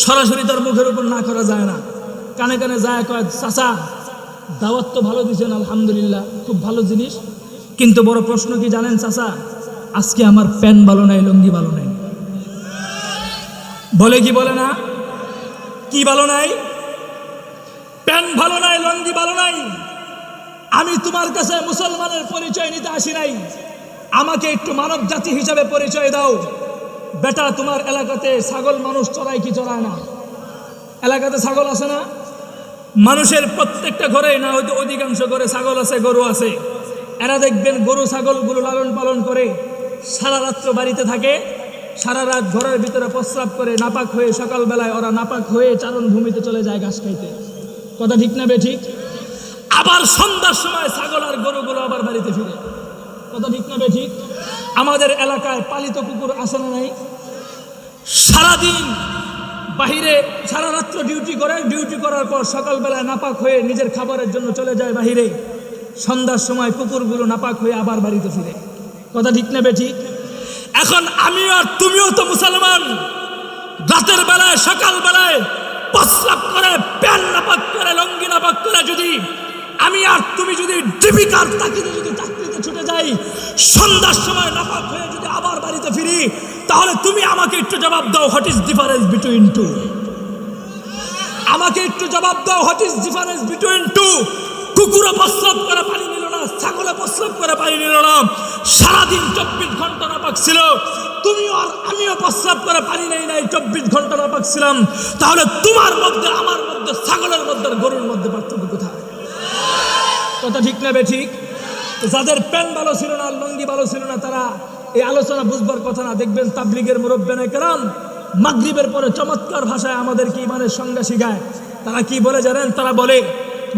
সরাসরি তার মুখের উপর না করা যায় না, কানে কানে যায়, কয় চাচা দাওয়াত তো ভালো দিচ্ছেন, আলহামদুলিল্লাহ, খুব ভালো জিনিস, কিন্তু বড় প্রশ্ন কি জানেন চাচা? আজকে আমার প্যান্ট ভালো নাই, লুঙ্গি ভালো নাই। বলে কি বলে না? কি ভালো নাই? প্যান্ট ভালো নাই, লুঙ্গি ভালো নাই। আমি তোমার কাছে মুসলমানের পরিচয় নিতে আসি নাই, আমাকে একটু মানব জাতি হিসাবে পরিচয় দাও। বেটা, তোমার এলাকাতে ছাগল মানুষ চড়ায় কি চড়ায় না? এলাকাতে ছাগল আছে না? মানুষের প্রত্যেকটা ঘরে, না হয়তো অধিকাংশ ঘরে ছাগল আছে, গরু আছে। এরা দেখবেন গরু ছাগলগুলো লালন পালন করে, সারা রাত্র বাড়িতে থাকে, সারা রাত ঘরের ভিতরে প্রস্রাব করে, নাপাক হয়ে সকালবেলায় ওরা নাপাক হয়ে চারণ ভূমিতে চলে যায় ঘাস খাইতে। কথা ঠিক না বেঠিক? আবার সন্ধ্যার সময় ছাগল আর গরুগুলো আবার বাড়িতে ফিরে। কথা ঠিক না বেঠিক? আমাদের এলাকায় পালিত কুকুর আছে না নাই? সারাদিন বাহিরে সারা রাত্র ডিউটি করে, ডিউটি করার পর সকালবেলায় নাপাক হয়ে নিজের খাবারের জন্য চলে যায় বাহিরে, সন্ধ্যার সময় কুকুরগুলো নাপাক হয়ে আবার বাড়িতে ফিরে। কথা ঠিক না বেঠিক? এখন আমিও আর তুমিও তো মুসলমান, রাতের বেলায় সকালবেলায় প্রস্রাব করে, প্যান্ট নাপাক করে, লঙ্গি নাপাক করে যদি আমি আর তুমি যদি জীবিকার তাগিদে যদি চাকরিতে ছুটে যাই, সন্ধ্যার সময় নাপাক হয়ে যদি আবার বাড়িতে ফিরি, তাহলে তুমি আমাকে একটু জবাব দাও, what is difference between two? আমাকে একটু জবাব দাও, what is difference between two? কুকুরে প্রস্রাব করে পানি নিল না, ছাগলে প্রস্রাব করে পানি নিল না, সারাদিন 24 ঘন্টা নাপাক ছিল। তুমিও আর আমিও প্রস্রাব করে পানি নেই নাই, 24 ঘন্টা নাপাক ছিলাম। তাহলে তোমার মধ্যে, আমার মধ্যে, ছাগলের মধ্যে, গরুর মধ্যে পার্থক্য কোথায়? কথা ঠিক না বেঠিক? যাদের প্যান্ট ভালো ছিল না, লুঙ্গি ভালো ছিল না, তারা এই আলোচনা বুঝবার কথা না। দেখবেন তাবলিগের মুরব্বিয়ানে কেরাম মাগরিবের পরে চমৎকার ভাষায় আমাদেরকে ঈমানের সংজ্ঞা শিখায়। তারা কি বলে জানেন? তারা বলে,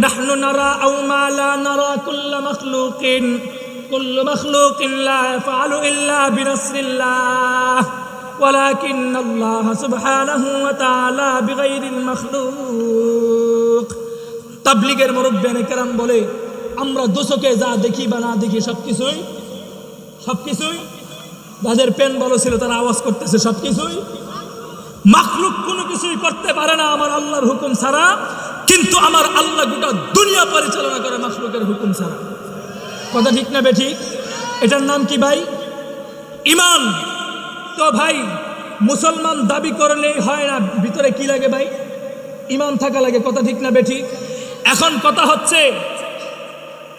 নাহনু নারা আও মা লা নারা কুল্লু মাখলুকিন লা ইয়াফআলু ইল্লা বিনাসরিল্লাহ ওয়ালাকিন্নাল্লাহ সুবহানাহু ওয়া তাআলা বিগাইরিল মাখলুক। তাবলিগের মুরব্বিয়ানে কেরাম বলে, আমরা দোষকে যা দেখি বা না দেখি সবকিছুই যাদের পেন ভালো ছিল তারা আওয়াজ করতেছে, সবকিছুই মাখলুক কোনো কিছুই করতে পারে না আমার আল্লাহর হুকুম ছাড়া, কিন্তু আমার আল্লাহ গোটা দুনিয়া পরিচালনা করে মাখলুকের হুকুম ছাড়া। কথা ঠিক না বেঠিক? এটার নাম কি ভাই? ঈমান। তো ভাই, মুসলমান দাবি করলেই হয় না, ভিতরে কি লাগে ভাই? ঈমান থাকা লাগে। কথা ঠিক না বেঠিক? এখন কথা হচ্ছে,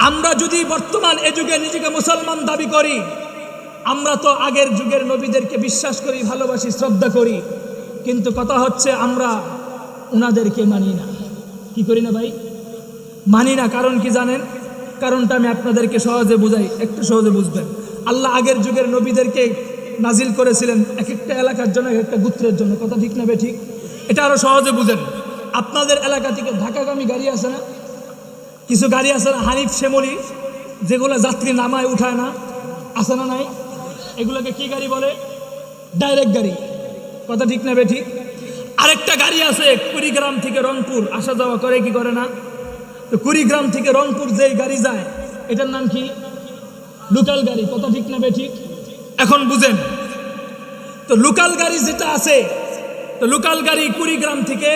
আমরা যদি বর্তমান এ যুগে নিজেকে মুসলমান দাবি করি, আমরা তো আগের যুগের নবীদেরকে বিশ্বাস করি, ভালোবাসি, শ্রদ্ধা করি, কিন্তু কথা হচ্ছে আমরা ওনাদেরকে মানি না। কি করি না ভাই? মানি না। কারণ কি জানেন? কারণটা আমি আপনাদেরকে সহজে বুঝাই, একটু সহজে বুঝবেন। আল্লাহ আগের যুগের নবীদেরকে নাজিল করেছিলেন এক একটা এলাকার জন্য, এক একটা গোত্রের জন্য। কথা ঠিক না বেঠিক? এটা আরো সহজে বুঝেন। আপনাদের এলাকা থেকে ঢাকাগামী গাড়ি আছে না? কিছু গাড়ি আছে না হানিফ শ্যামলী, যেগুলো যাত্রী নামায় উঠায় না, আছে না নাই? এগুলোকে কি গাড়ি বলে? ডাইরেক্ট গাড়ি। কথা ঠিক না বেঠিক? আরেকটা গাড়ি আছে কুড়িগ্রাম থেকে রংপুর আসা যাওয়া করে, কি করে না? তো কুড়িগ্রাম থেকে রংপুর যেই গাড়ি যায়, এটার নাম কি? লোকাল গাড়ি। কথা ঠিক না বেঠিক? এখন বুঝেন তো, লোকাল গাড়ি যেটা আছে, তো লোকাল গাড়ি কুড়িগ্রাম থেকে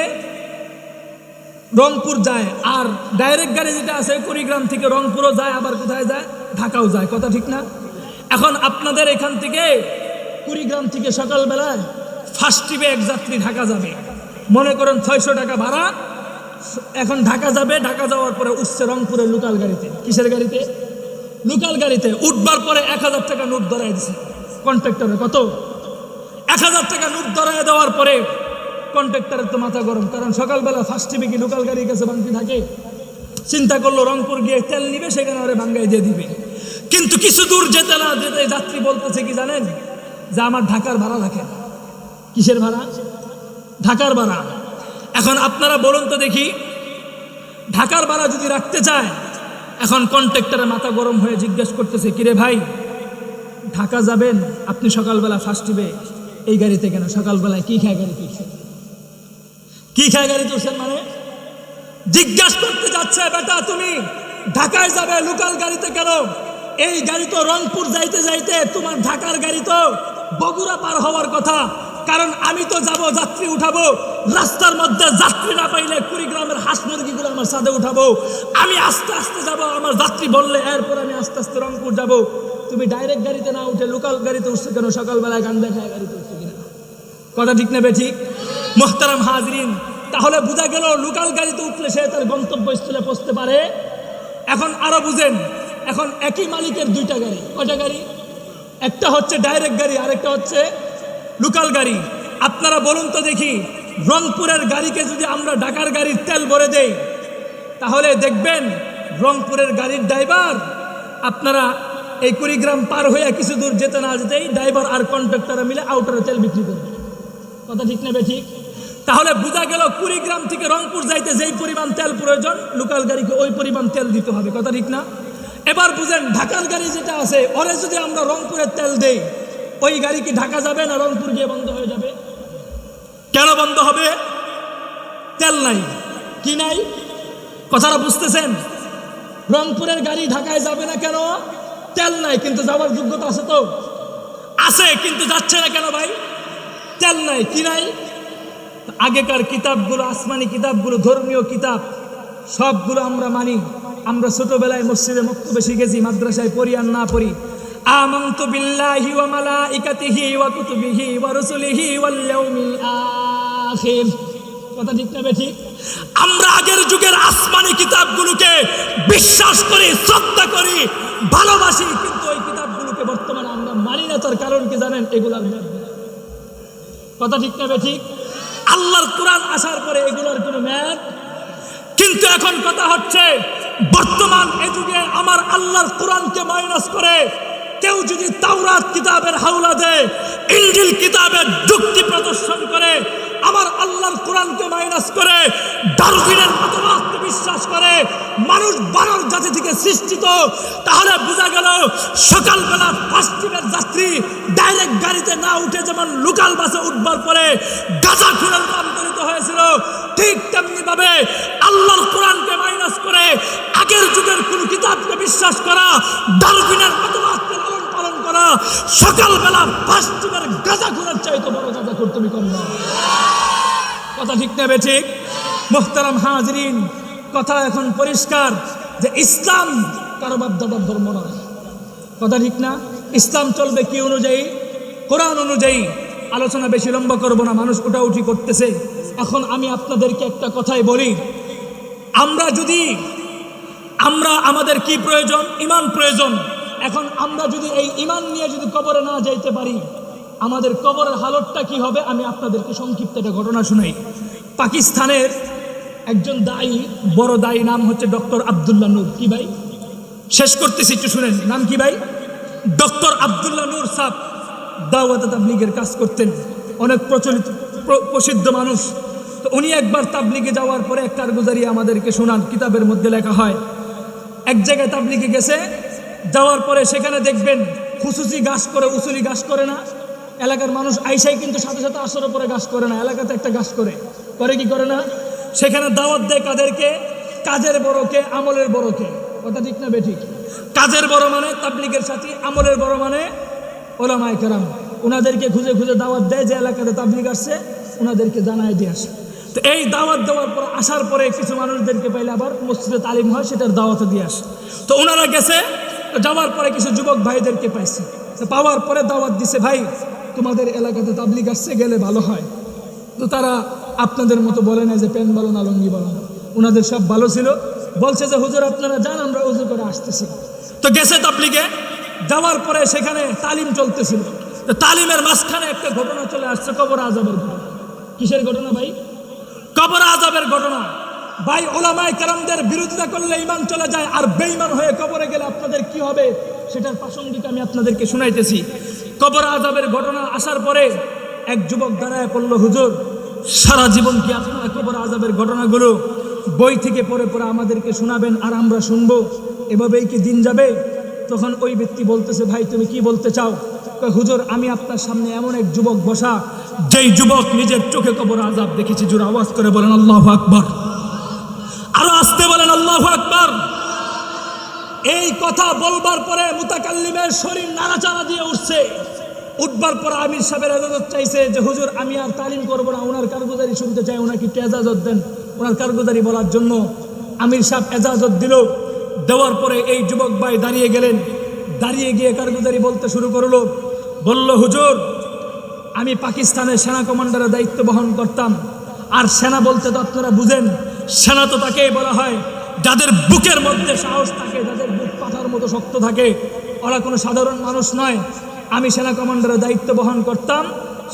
রংপুর যায়, আর ডাইরেক্ট গাড়ি যেটা আছে কুড়িগ্রাম থেকে রংপুরও যায়, আবার কোথায় যায়, ঢাকাও যায়। কথা ঠিক না? এখন আপনাদের এখান থেকে কুড়িগ্রাম থেকে সকালবেলায় ফার্স্ট ট্রিপে এক যাত্রী ঢাকা যাবে, মনে করেন 600 টাকা ভাড়া। এখন ঢাকা যাবে, ঢাকা যাওয়ার পরে উঠছে রংপুরের লোকাল গাড়িতে। কিসের গাড়িতে? লোকাল গাড়িতে। উঠবার পরে 1000 টাকা নোট ধরাই দিছে কন্ট্রাক্টরে। কত? 1000 টাকা নোট ধরাই দেওয়ার পরে কন্ট্রাক্টরের তো মাথা গরম, কারণ সকালবেলা ফার্স্ট ট্রিপে কি লোকাল গাড়ির কাছে বাংতি থাকে? চিন্তা করলো রংপুর গিয়ে তেল নিবে, সেখানে ওরে ভাঙ্গাই দিয়ে দিবে। কিন্তু কিছু দূর যেতে না যেতে যাত্রী বলতেছে কি জানেন, যে আমার ঢাকার ভাড়া রাখেন। কিসের ভাড়া? ঢাকার ভাড়া। এখন আপনারা বলুন তো দেখি, ঢাকার ভাড়া যদি রাখতে চায়, এখন কন্ট্রাক্টরের মাথা গরম হয়ে জিজ্ঞেস করতেছে, কিরে ভাই ঢাকা যাবেন আপনি সকালবেলা ফার্স্ট ট্রিপে এই গাড়িতে কেন? সকালবেলায় কি খায় গাড়ি তুলছেন? কি খায় গাড়ি তুলছেন মানে? জিজ্ঞাসা করতে যাচ্ছে, বেটা তুমি ঢাকায় যাবে লোকাল গাড়িতে কেন? এই গাড়ি তো রংপুর যাইতে যাইতে তোমার ঢাকার গাড়ি তো বগুড়া পার হওয়ার কথা, কারণ আমি তো যাব যাত্রী উঠাবো, রাস্তার মধ্যে যাত্রী না পাইলে কুড়িগ্রামের হাঁস মুরগিগুলো আমার সাথে উঠাবো, আমি আস্তে আস্তে যাব, আমার যাত্রী বললে এরপর আমি আস্তে আস্তে রংপুর যাব। তুমি ডাইরেক্ট গাড়িতে না উঠে লোকাল গাড়িতে উঠছো কেন? সকালবেলায় গান দেখায় গাড়িতে উঠছো কিনা? কথা ঠিক নেবে ঠিক? মোহতারাম হাজরিন, তাহলে বোঝা গেল লোকাল গাড়িতে উঠলে সে তার গন্তব্যস্থলে পৌঁছতে পারে। এখন আরো বুঝেন, এখন একই মালিকের দুইটা গাড়ি। কয়টা গাড়ি? একটা হচ্ছে ডাইরেক্ট গাড়ি, আরেকটা হচ্ছে লোকাল গাড়ি। আপনারা বলুন তো দেখি, রংপুরের গাড়িকে যদি আমরা ঢাকার গাড়ির তেল ভরে দেই, তাহলে দেখবেন রংপুরের গাড়ির ড্রাইভার আপনারা এই কুড়িগ্রাম পার হয়ে কিছু দূর যেতে না যেতেই ড্রাইভার আর কন্ট্রাক্টর মিলে আউটারে তেল বিক্রি করবে। কথা ঠিক নেবে ঠিক? তাহলে বোঝা গেল কুড়িগ্রাম থেকে রংপুর যাইতে যেই পরিমাণ তেল প্রয়োজন, লোকাল গাড়িকে ওই পরিমাণ তেল দিতে হবে। কথা ঠিক না? এবার বুঝেন, ঢাকার গাড়ি যেটা আছে ওরে যদি আমরা রংপুরের তেল দেই, ওই গাড়ি কি ঢাকা যাবে না রংপুর গিয়ে বন্ধ হয়ে যাবে? কেন বন্ধ হবে? তেল নাই। কি নাই? কথাটা বুঝতেছেন? রংপুরের গাড়ি ঢাকায় যাবে না কেন? তেল নাই। কিন্তু যাওয়ার যোগ্যতা আছে তো? আছে, কিন্তু যাচ্ছে না কেন ভাই? তেল নাই। কি নাই? আগেকার কিতাবগুলো, আসমানি কিতাবগুলো, ধর্মীয় কিতাব সবগুলো আমরা মানি। আমরা ছোটবেলায় মসজিদে মক্তবে শিখেছি, মাদ্রাসায় পড়ি আর না পড়ি, আমানতু বিল্লাহি ওয়া মালাইকাতিহি ওয়া কুতুবিহি ওয়া রুসুলিহি ওয়াল ইয়াউমিল আখির। কথা ঠিক না ঠিক? আমরা আগের যুগের আসমানি কিতাবগুলোকে বিশ্বাস করি, শ্রদ্ধা করি, ভালোবাসি, কিন্তু ওই কিতাবগুলোকে বর্তমানে আমরা মানি না। তার কারণ কি জানেন? এগুলার ম্যাপ। কথা ঠিক না ঠিক? আল্লাহর কোরআন আসার পরে এগুলোর কোনো ম্যাপ। কিন্তু এখন কথা হচ্ছে, বর্তমান এ যুগে আমার আল্লাহর কোরআনকে মাইনাস করে কেউ যদি তাওরাত কিতাবের হাওলা দেয়, ইনজিল কিতাবের যুক্তি প্রদর্শন করে, আমার আল্লাহর কোরআনকে মাইনাস করে ডারউইনের মতবাদকে বিশ্বাস করে, মানুষ বানর জাতি থেকে সৃষ্টিত, তাহলে বোঝা গেল সকালবেলা ফার্স্ট ট্রিপের যাত্রী ডাইরেক্ট গাড়িতে না উঠে যেমন লোকাল বাসে উঠবার পরে গাঁজাখুরের রূপান্তরিত হয়েছিল, ঠিক তেমনি ভাবে আল্লাহর কোরআনকে মাইনাস করে আগের যুগের কোন কিতাবকে বিশ্বাস করা, ডারউইনের মতবাদকে লালন পালন করা, সকালবেলা ফার্স্ট ট্রিপের গাঁজাখুরের চাইতে বড় গাঁজাখুর তুমি কম না। কথা ঠিক নেবে ঠিক? মোহতারাম হাজরিন, কথা এখন পরিষ্কার যে ইসলাম কারো বাপদাদার ধর্ম নয়। কথা ঠিক না? ইসলাম চলবে কি অনুযায়ী? কোরআন অনুযায়ী। আলোচনা বেশি লম্বা করবো না, মানুষ উঠাউঠি করতেছে। এখন আমি আপনাদেরকে একটা কথাই বলি, আমরা আমাদের কি প্রয়োজন? ইমান প্রয়োজন। এখন আমরা যদি এই ইমান নিয়ে যদি কবরে না যাইতে পারি, আমাদের কবরের হালতটা কি হবে? আমি আপনাদেরকে সংক্ষিপ্ত একটা ঘটনা শুনাই। পাকিস্তানের একজন দায়ী, বড় দায়ী, নাম হচ্ছে ডক্টর আব্দুল্লাহ নূর। কি ভাই? শেষ করতেছি, একটু শুনেন। নাম কি ভাই? ডক্টর আব্দুল্লাহ নূর সাহেব দাওয়াত তাবলীগের কাজ করতেন, অনেক প্রসিদ্ধ মানুষ। তো উনি একবার তাবলীগে যাওয়ার পরে এক কারগুজারি আমাদেরকে শোনান, কিতাবের মধ্যে লেখা হয়। এক জায়গায় তাবলীগে গেছে, যাওয়ার পরে সেখানে দেখবেন খুসুসি গাছ করে, উসুলি গাছ করে না। এলাকার মানুষ আইসাই কিন্তু সাথে সাথে আসর উপরে গাছ করে না, এলাকাতে একটা গাছ করে কি করে না? সেখানে দাওয়াত দেয় কাদেরকে? কাজের বড়কে, আমলের বড়কে। কথা ঠিক না বেঠিক? কাজের বড় মানে তাবলীগের সাথী, আমলের বড় মানে ওলামায়ে কেরাম। ওনাদেরকে খুঁজে খুঁজে দাওয়াত দেয়, যে এলাকাতে তাবলীগ আসছে ওনাদেরকে জানায় দিয়ে আসে। তো এই দাওয়াত দেওয়ার পর আসার পরে কিছু মানুষদেরকে পাইলে আবার মসজিদে তালিম হয়, সেটার দাওয়াতে দিয়ে আসে। তো ওনারা গেছে, যাওয়ার পরে কিছু যুবক ভাইদেরকে পাইছে, পাওয়ার পরে দাওয়াত দিছে, ভাই তোমাদের এলাকাতে তাবলিগ আসছে, গেলে ভালো হয়। তো তারা আপনাদের মতো বলে না যে প্যান বলো না লুঙ্গি বলো না, ওনাদের সব ভালো ছিল। বলছে যে হুজুর আপনারা যান, আমরা উজু করে আসতেছি। তো গেছে তাবলিগে, যাওয়ার পরে সেখানে তালিম চলতেছিল। তো তালিমের মাঝখানে একটা ঘটনা চলে আসছে, কবর আযাবের ঘটনা। কিসের ঘটনা ভাই? কবর আযাবের ঘটনা। ভাই উলামায়ে কেরামদের বিরোধিতা করলে ঈমান চলে যায়, আর বেঈমান হয়ে কবরে গেলে আপনাদের কি হবে সেটার প্রাসঙ্গিক আমি আপনাদেরকে শুনাইতেছি। কবর আযাবের ঘটনা আসার পরে এক যুবক দাঁড়ায় পড়ল, হুজুর সারা জীবন কি আপনারা কবর আযাবের ঘটনাগুলো বই থেকে পড়ে পড়ে আমাদেরকে শোনাবেন আর আমরা শুনবো, এভাবেই কি দিন যাবে? তখন ওই ব্যক্তি বলতেছে, ভাই তুমি কি বলতে চাও? হুজুর আমি আপনার সামনে এমন এক যুবক বসা, যেই যুবক নিজের চোখে কবর আযাব দেখেছে। জোরে আওয়াজ করে বলেন আল্লাহু আকবার, আরো আসতে বলেন আল্লাহু আকবার। এই কথা বলবার পরে মুতাকাল্লিমের শরীর নাড়াচাড়া দিয়ে উঠছে। উঠবার পর আমির সাহেবের ইজাজত চাইছে যে হুজুর আমি আর তালিম করব না, ওনার কারগুজারি শুনতে চাই, ওনাকে একটু ইজাজত দেন ওনার কারগুজারি বলার জন্য। আমির সাহেব ইজাজত দিল। দেওয়ার পরে এই যুবক ভাই দাঁড়িয়ে গেলেন, দাঁড়িয়ে গিয়ে কারগুজারি বলতে শুরু করলো। বলল, হুজুর আমি পাকিস্তানের সেনা কমান্ডারের দায়িত্ব বহন করতাম। আর সেনা বলতে তো আপনারা বুঝেন, সেনা তো তাকেই বলা হয় যাদের বুকের মধ্যে সাহস থাকে, যাদের বুক পাথার মতো শক্ত থাকে, ওরা কোনো সাধারণ মানুষ নয়। আমি সেনা কমান্ডারের দায়িত্ব বহন করতাম।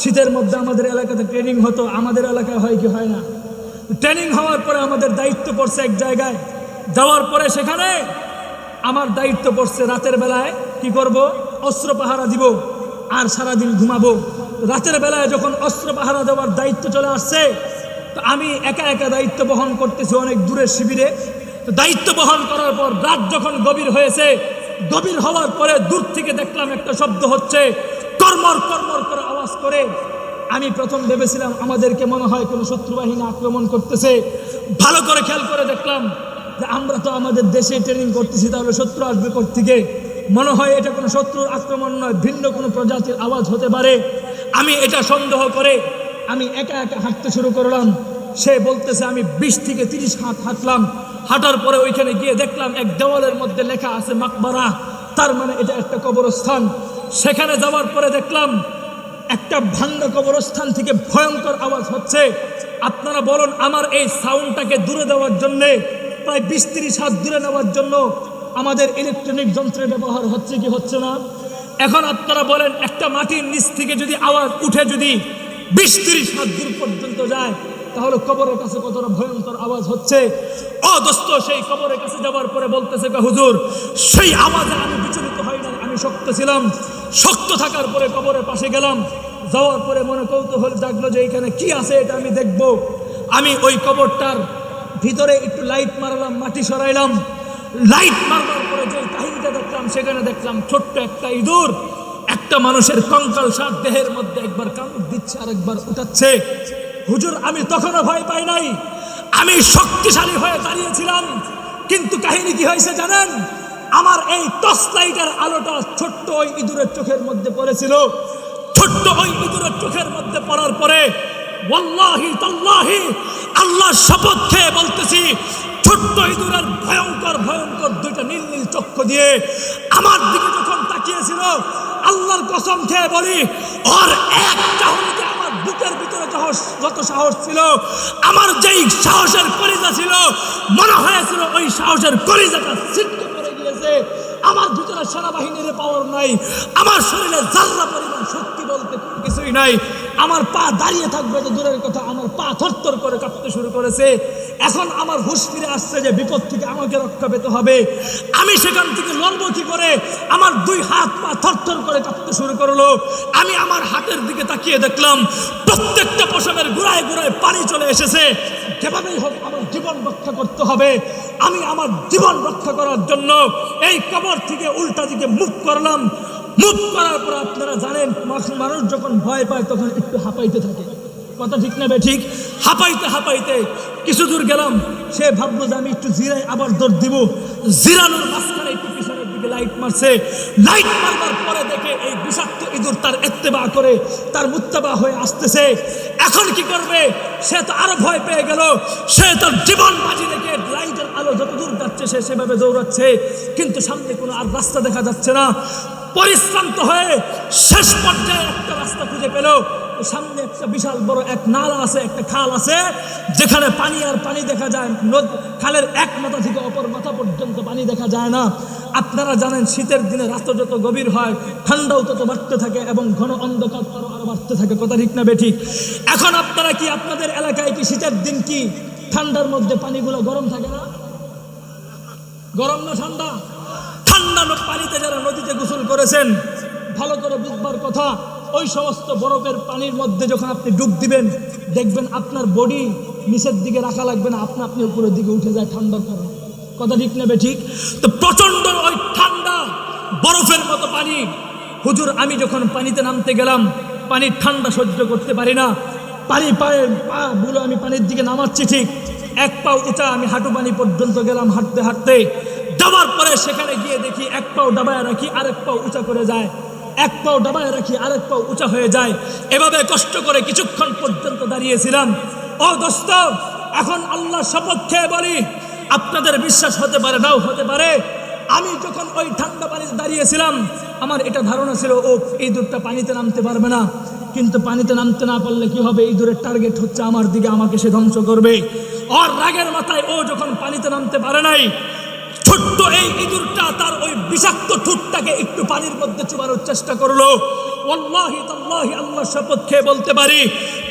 শীতের মধ্যে আমাদের এলাকাতে ট্রেনিং হতো, আমাদের এলাকায় হয় কি হয় না। ট্রেনিং হওয়ার পরে আমাদের দায়িত্ব পড়ছে এক জায়গায়, যাওয়ার পরে সেখানে আমার দায়িত্ব পড়ছে রাতের বেলায় কি করব, অস্ত্র পাহারা দিব আর সারাদিন ঘুমাবো। রাতের বেলায় যখন অস্ত্র পাহারা দেওয়ার দায়িত্ব চলে আসছে, তো আমি একা একা দায়িত্ব বহন করতেছি অনেক দূরের শিবিরে। তো দায়িত্ব বহন করার পর রাত যখন গভীর হয়েছে, গভীর হওয়ার পরে দূর থেকে দেখলাম একটা শব্দ হচ্ছে, কর্মর কর্মর করে আওয়াজ করে। আমি প্রথম ভেবেছিলাম আমাদেরকে মনে হয় কোনো শত্রু বাহিনী আক্রমণ করতেছে। ভালো করে খেয়াল করে দেখলাম যে আমরা তো আমাদের দেশে ট্রেনিং করতেছি, তাহলে শত্রু আসবে কোত্থেকে? মনে হয় এটা কোনো শত্রুর আক্রমণ নয়, ভিন্ন কোনো প্রজাতির আওয়াজ হতে পারে। আমি এটা সন্দেহ করে আমি একা একা হাঁটতে শুরু করলাম। সে বলতেছে আমি 20 থেকে 30 হাত হাঁটলাম। হাঁটার পরে ওইখানে গিয়ে দেখলাম এক দেওয়ালের মধ্যে লেখা আছে মাকবারা, তার মানে এটা একটা কবরস্থান। সেখানে যাওয়ার পরে দেখলাম একটা ভাঙ্গা কবরস্থান থেকে ভয়ঙ্কর আওয়াজ হচ্ছে। আপনারা বলুন, আমার এই সাউন্ডটাকে দূরে দেওয়ার জন্যে, প্রায় 20-30 হাত দূরে নেওয়ার জন্য আমাদের ইলেকট্রনিক যন্ত্রের ব্যবহার হচ্ছে কি হচ্ছে না? এখন আপনারা বলেন, একটা মাটির নিচ থেকে যদি আওয়াজ উঠে যদি 20-30 হাত দূর পর্যন্ত যায়, তাহলে কবরের কাছে কতটা ভয়ঙ্কর আওয়াজ হচ্ছে। ও দোস্ত, সেই কবরের কাছে যাওয়ার পরে বলতেছে, হুজুর সেই আওয়াজে আমি বিচলিত হই না, আমি শক্ত ছিলাম। শক্ত থাকার পরে কবরের পাশে গেলাম। যাওয়ার পরে মনে কৌতূহল জাগলো যে এখানে কি আছে, এটা আমি দেখব। আমি ওই কবরটার ভিতরে একটু লাইট মারলাম, মাটি সরাইলাম। লাইট মারবার পরে যে কাহিনীটা দেখলাম, সেখানে দেখলাম ছোট্ট একটা ইঁদুর একটা মানুষের কঙ্কাল সার দেহের মধ্যে একবার কামড় দিচ্ছে আর একবার উঠাচ্ছে। হুজুর আমি তখনও ভয় পাই নাই, আমি শক্তিশালী হয়ে দাঁড়িয়েছিলাম। কিন্তু কাহিনী কি হয়েছে জানেন? আমার এই টর্চ লাইটের আলোটা ছোট্ট ওই ইঁদুরের চোখের মধ্যে পড়েছিল। ছোট্ট ওই ইঁদুরের চোখের মধ্যে পড়ার পরে ওয়াল্লাহি তাল্লাহি আল্লাহর শপথ খেয়ে বলতেছি, ছোট্ট ইঁদুরের ভয়ঙ্কর ভয়ঙ্কর দুইটা নীল নীল চক্ষু দিয়ে আমার দিকে যখন তাকিয়েছিল, আল্লাহর কসম খেয়ে বলি, ওর এক চাহনিতে আমার বুকের ভিতরে যত সাহস ছিল, আমার যেই সাহসের কলিজা ছিল, মনে হয়েছিল ওই সাহসের কলিজাটা ছিটকে পড়ে গিয়েছে। আমার ভিতরে সেনাবাহিনীর পাওয়ার নাই, আমার শরীরে জাররা পরিমাণ শক্তি বলতে কোনো কিছুই নাই। আমার পা দাঁড়িয়ে থাকবে তো দূরের কথা, আমার পা থরথর করে কাঁপতে শুরু করেছে। এখন আমার হুঁশ ফিরে আসছে যে বিপদ থেকে আমাকে রক্ষা পেতে হবে। আমি সেখান থেকে লড়বো কি করে? আমার 2 হাত পা থরথর করে কাঁপতে শুরু করলো। আমি আমার হাতের দিকে তাকিয়ে দেখলাম প্রত্যেকটা পশমের গোড়ায় গোড়ায় পানি চলে এসেছে। যেভাবেই হোক আমার জীবন রক্ষা করতে হবে। আমি আমার জীবন রক্ষা করার জন্য এই কবর থেকে উল্টা দিকে মুভ করলাম। মুভ করার পর আপনারা জানেন, মানুষ যখন ভয় পায় তখন একটু হাঁপাইতে থাকে। কথা ঠিক না বে ঠিক? হাঁপাইতে হাঁপাইতে কিছু দূর গেলাম, সে ভাবলো যে আমি একটু জিরাই, আবার দৌড় দিব। জিরানোর মাঝখানে একটু পিছনের দিকে লাইট মারছে। লাইট মারবার পরে দেখে এই বিষাক্ত ইঁদুর তার ইত্তেবা করে তার মুত্তাবা হয়ে আসতেছে। এখন কি করবে? সে তো আরো ভয় পেয়ে গেল। সে তার জীবন বাজি রেখে লাইটের আলো যত দূর যাচ্ছে সে সেভাবে দৌড়াচ্ছে, কিন্তু সামনে কোনো আর রাস্তা দেখা যাচ্ছে না। পরিশ্রান্ত হয়ে শেষ পর্যায়ে একটা রাস্তা খুঁজে পেল। সামনে একটা বিশাল বড় এক নালা আছে, একটা খাল আছে, যেখানে পানি আর পানি দেখা যায়। খালের এক মাথা থেকে অপর মাথা পর্যন্ত পানি দেখা যায় না। আপনারা জানেন শীতের দিনে রাত যত গভীর হয় ঠান্ডাও তত বাড়তে থাকে এবং ঘন অন্ধকার আরো বাড়তে থাকে। কথা ঠিক না বেঠিক? এখন আপনারা কি আপনাদের এলাকায় কি শীতের দিন কি ঠান্ডার মধ্যে পানিগুলো গরম থাকে না? গরম না ঠান্ডা? ঠান্ডা পানিতে যারা নদীতে গোসল করেছেন ভালো করে বুঝবার কথা, ওই সমস্ত বরফের পানির মধ্যে যখন আপনি ডুব দিবেন দেখবেন আপনার বডি নিচের দিকে রাখা লাগবে না, আপনি উপরের দিকে উঠে যায় ঠান্ডার কারণে। কথা ঠিক নেবে ঠিক? তো প্রচন্ড ওই ঠান্ডা বরফের মতো পানি। হুজুর আমি যখন পানিতে নামতে গেলাম পানির ঠান্ডা সহ্য করতে পারি না। পা গুলো আমি পানির দিকে নামাচ্ছি, ঠিক এক পাও উঁচা, আমি হাঁটু পানি পর্যন্ত গেলাম হাঁটতে হাঁটতে। যাওয়ার পরে সেখানে গিয়ে দেখি এক পাও ডাবায় রাখি আরেক পাও উঁচা করে যায়, এক পাও ডাবায় রাখি আরেক পাও উঁচা হয়ে যায়। এভাবে কষ্ট করে কিছুক্ষণ পর্যন্ত দাঁড়িয়েছিলাম। ও দোস্ত, এখন আল্লাহর শপথ খেয়ে বলি, আপনাদের বিশ্বাস হতে পারে নাও হতে পারে, আমি যখন ওই ঠান্ডা পানিতে দাঁড়িয়েছিলাম আমার এটা ধারণা ছিল ও এই দূরটা পানিতে নামতে পারবে না। কিন্তু পানিতে নামতে না পারলে কি হবে? এই দূরের টার্গেট হচ্ছে আমার দিকে, আমাকে সে ধ্বংস করবে। ওর রাগের মাথায় ও যখন পানিতে নামতে পারে নাই, ছোট্ট এই ইঁদুরটা তার ওই বিষাক্ত ঠোঁটটাকে একটু পানির মধ্যে চুবানোর চেষ্টা করলো। ওয়াল্লাহি তাল্লাহি আল্লাহর শপথ খেয়ে বলতে পারি,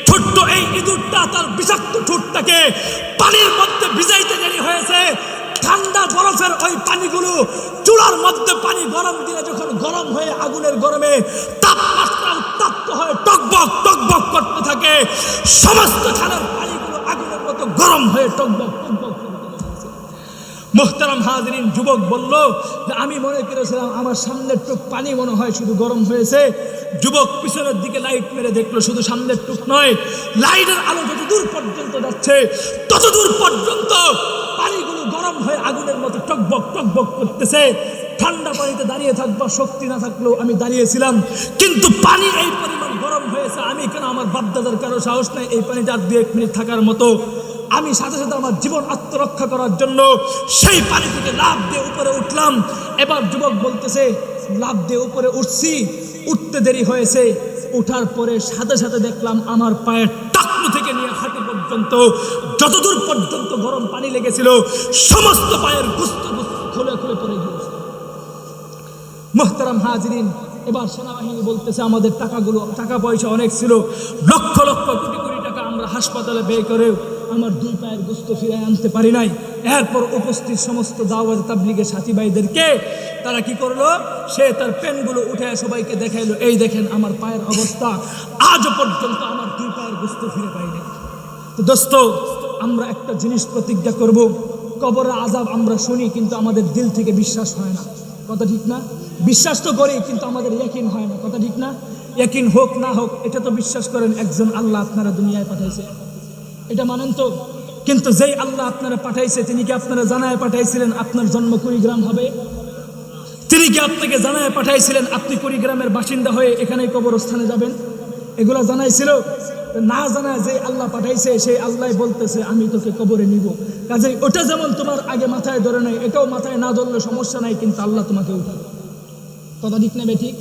ছোট্ট এই ইঁদুরটা তার বিষাক্ত ঠোঁটটাকে পানির মধ্যে ভিজাইতে দেরি হয়েছে। ঠান্ডা বরফের ওই পানিগুলো চুলার মধ্যে পানি গরম দিলে যখন গরম হয়ে আগুনের গরমে তাপমাত্রা উত্তপ্ত হয়ে টকবক টকবক করতে থাকে, সমস্ত খালের পানিগুলো আগুনের মতো গরম হয়ে টকবক টকবক। মুহতারাম হাজিরিন, যুবক বলল যে আমি মনে করেছিলাম আমার সামনের টুক পানি মনে হয় শুধু গরম হয়েছে। যুবক পিছনের দিকে লাইট মেরে দেখলো শুধু সামনের টুক নয়, লাইটের আলো যত দূর পর্যন্ত যাচ্ছে তত দূর পর্যন্ত পানিগুলো গরম হয়ে আগুনের মতো টকবক টকবক করতেছে। ঠান্ডা পানিতে দাঁড়িয়ে থাকবার শক্তি না থাকলেও আমি দাঁড়িয়েছিলাম, কিন্তু পানি এই পরিমাণ গরম হয়েছে, আমি কেন, আমার বাপদাদার কারো সাহস নাই এই পানিটা আর 2-1 মিনিট থাকার মতো। আমি সাথে সাথে আমার জীবন আত্মরক্ষা করার জন্য সেই পানি থেকে লাফ দিয়ে উপরে উঠলাম। এবার যুবক বলতেছে লাফ দিয়ে উপরে উঠছি, উঠতে দেরি হয়েছে। উঠার পরে সাথে সাথে দেখলাম আমার পায়ের টাকলু থেকে নিয়ে হাঁটু পর্যন্ত যতদূর পর্যন্ত গরম পানি লেগেছিল সমস্ত পায়ের গুস্ত খুলে খুলে পড়ে গিয়েছে। মুহতারাম হাজিরিন, এবার সেনাবাহিনী বলতেছে আমাদের টাকা পয়সা অনেক ছিল, লক্ষ লক্ষ কোটি কোটি টাকা আমরা হাসপাতালে ব্যয় করে আমার 2 পায়ের গোস্ত ফিরে আনতে পারি নাই। এরপর উপস্থিত সমস্ত দাওয়াত তাবলীগের সাথী ভাইদেরকে তারা কি করলো, সে তার পেনগুলো উঠে সবাইকে দেখাইলো, এই দেখেন আমার পায়ের অবস্থা, আজও পর্যন্ত আমার 2 পায়ের গোস্ত ফিরে পাইনি। তো দোস্ত, আমরা একটা জিনিস প্রতিজ্ঞা করব, কবরের আযাব আমরা শুনি কিন্তু আমাদের দিল থেকে বিশ্বাস হয় না। কথা ঠিক না? বিশ্বাস তো করি কিন্তু আমাদের ইয়াকিন হয় না। কথা ঠিক না? ইয়াকিন হোক না হোক এটা তো বিশ্বাস করেন একজন আল্লাহ আপনারা দুনিয়ায় পাঠাইছে, এটা মানেন তো। কিন্তু যেই আল্লাহ আপনারা পাঠাইছে তিনি কি আপনারা জানায় পাঠাইছিলেন আপনার জন্ম কুড়িগ্রাম হবে? তিনি কি আপনাকে জানায় পাঠাইছিলেন আপনি কুড়িগ্রামের বাসিন্দা হয়ে এখানে কবরস্থানে যাবেন? এগুলা জানাইছিল? না জানায় যে আল্লাহ পাঠাইছে সেই আল্লাহ বলতেছে আমি তোকে কবরে নিব। কাজেই ওটা যেমন তোমার আগে মাথায় ধরে নাই, এটাও মাথায় না ধরলে সমস্যা নাই, কিন্তু আল্লাহ তোমাকে উঠাবে। কথা ঠিক নেবে ঠিক?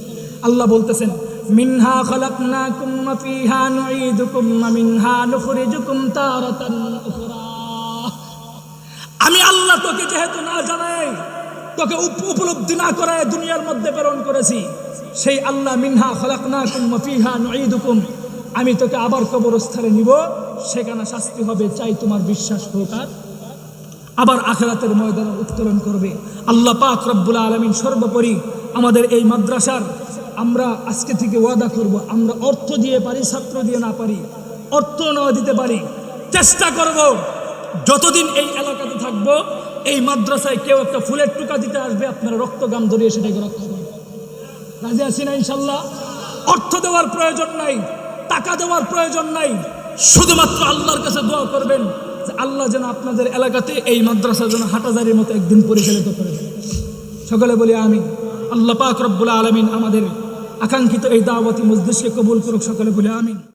আল্লাহ বলতেছেন মিনহা খালাকনাকুম ওয়া ফিহা নুঈদুকুম ওয়া মিনহা নুখরিজুকুম তারাতান উখরা। আমি আল্লাহ তোকে যেহেতু না জানাই, তোকে উপলব্ধি না করায় দুনিয়ার মধ্যে প্রেরণ করেছি, সেই আল্লাহ মিনহা খালাকনাকুম ওয়া ফিহা নুঈদুকুম, আমি তোকে আবার কবরস্থানে নিব, সেখানে শাস্তি হবে, চাই তোমার বিশ্বাস হোক আর আবার আখিরাতের ময়দানে উত্তোলন করবে। আল্লাহ পাক রব্বুল আলামিন সর্বোপরি আমাদের এই মাদ্রাসার আমরা আজকে থেকে ওয়াদা করব, আমরা অর্থ দিয়ে পারি, ছাত্র দিয়ে না পারি, অর্থ না দিতে পারি, চেষ্টা করব যতদিন এই এলাকাতে থাকবো এই মাদ্রাসায় কেউ একটা ফুলের টুকা দিতে আসবে আপনারা রক্ত গাম ধরিয়ে সেটাকে রক্ষা করবেন। রাজি আছি না ইনশাল্লাহ? অর্থ দেওয়ার প্রয়োজন নাই, টাকা দেওয়ার প্রয়োজন নাই, শুধুমাত্র আল্লাহর কাছে দোয়া করবেন যে আল্লাহ যেন আপনাদের এলাকাতে এই মাদ্রাসা যেন হাটাজারির মতো একদিন পরিচালিত করে। সকলে বলি আমিন। আল্লাহ পাক রব্বুল আলামিন আমাদের আকাঙ্ক্ষিত এই দাওয়াতি মজলিসকে কবুল করুক। সকলে বলি আমিন।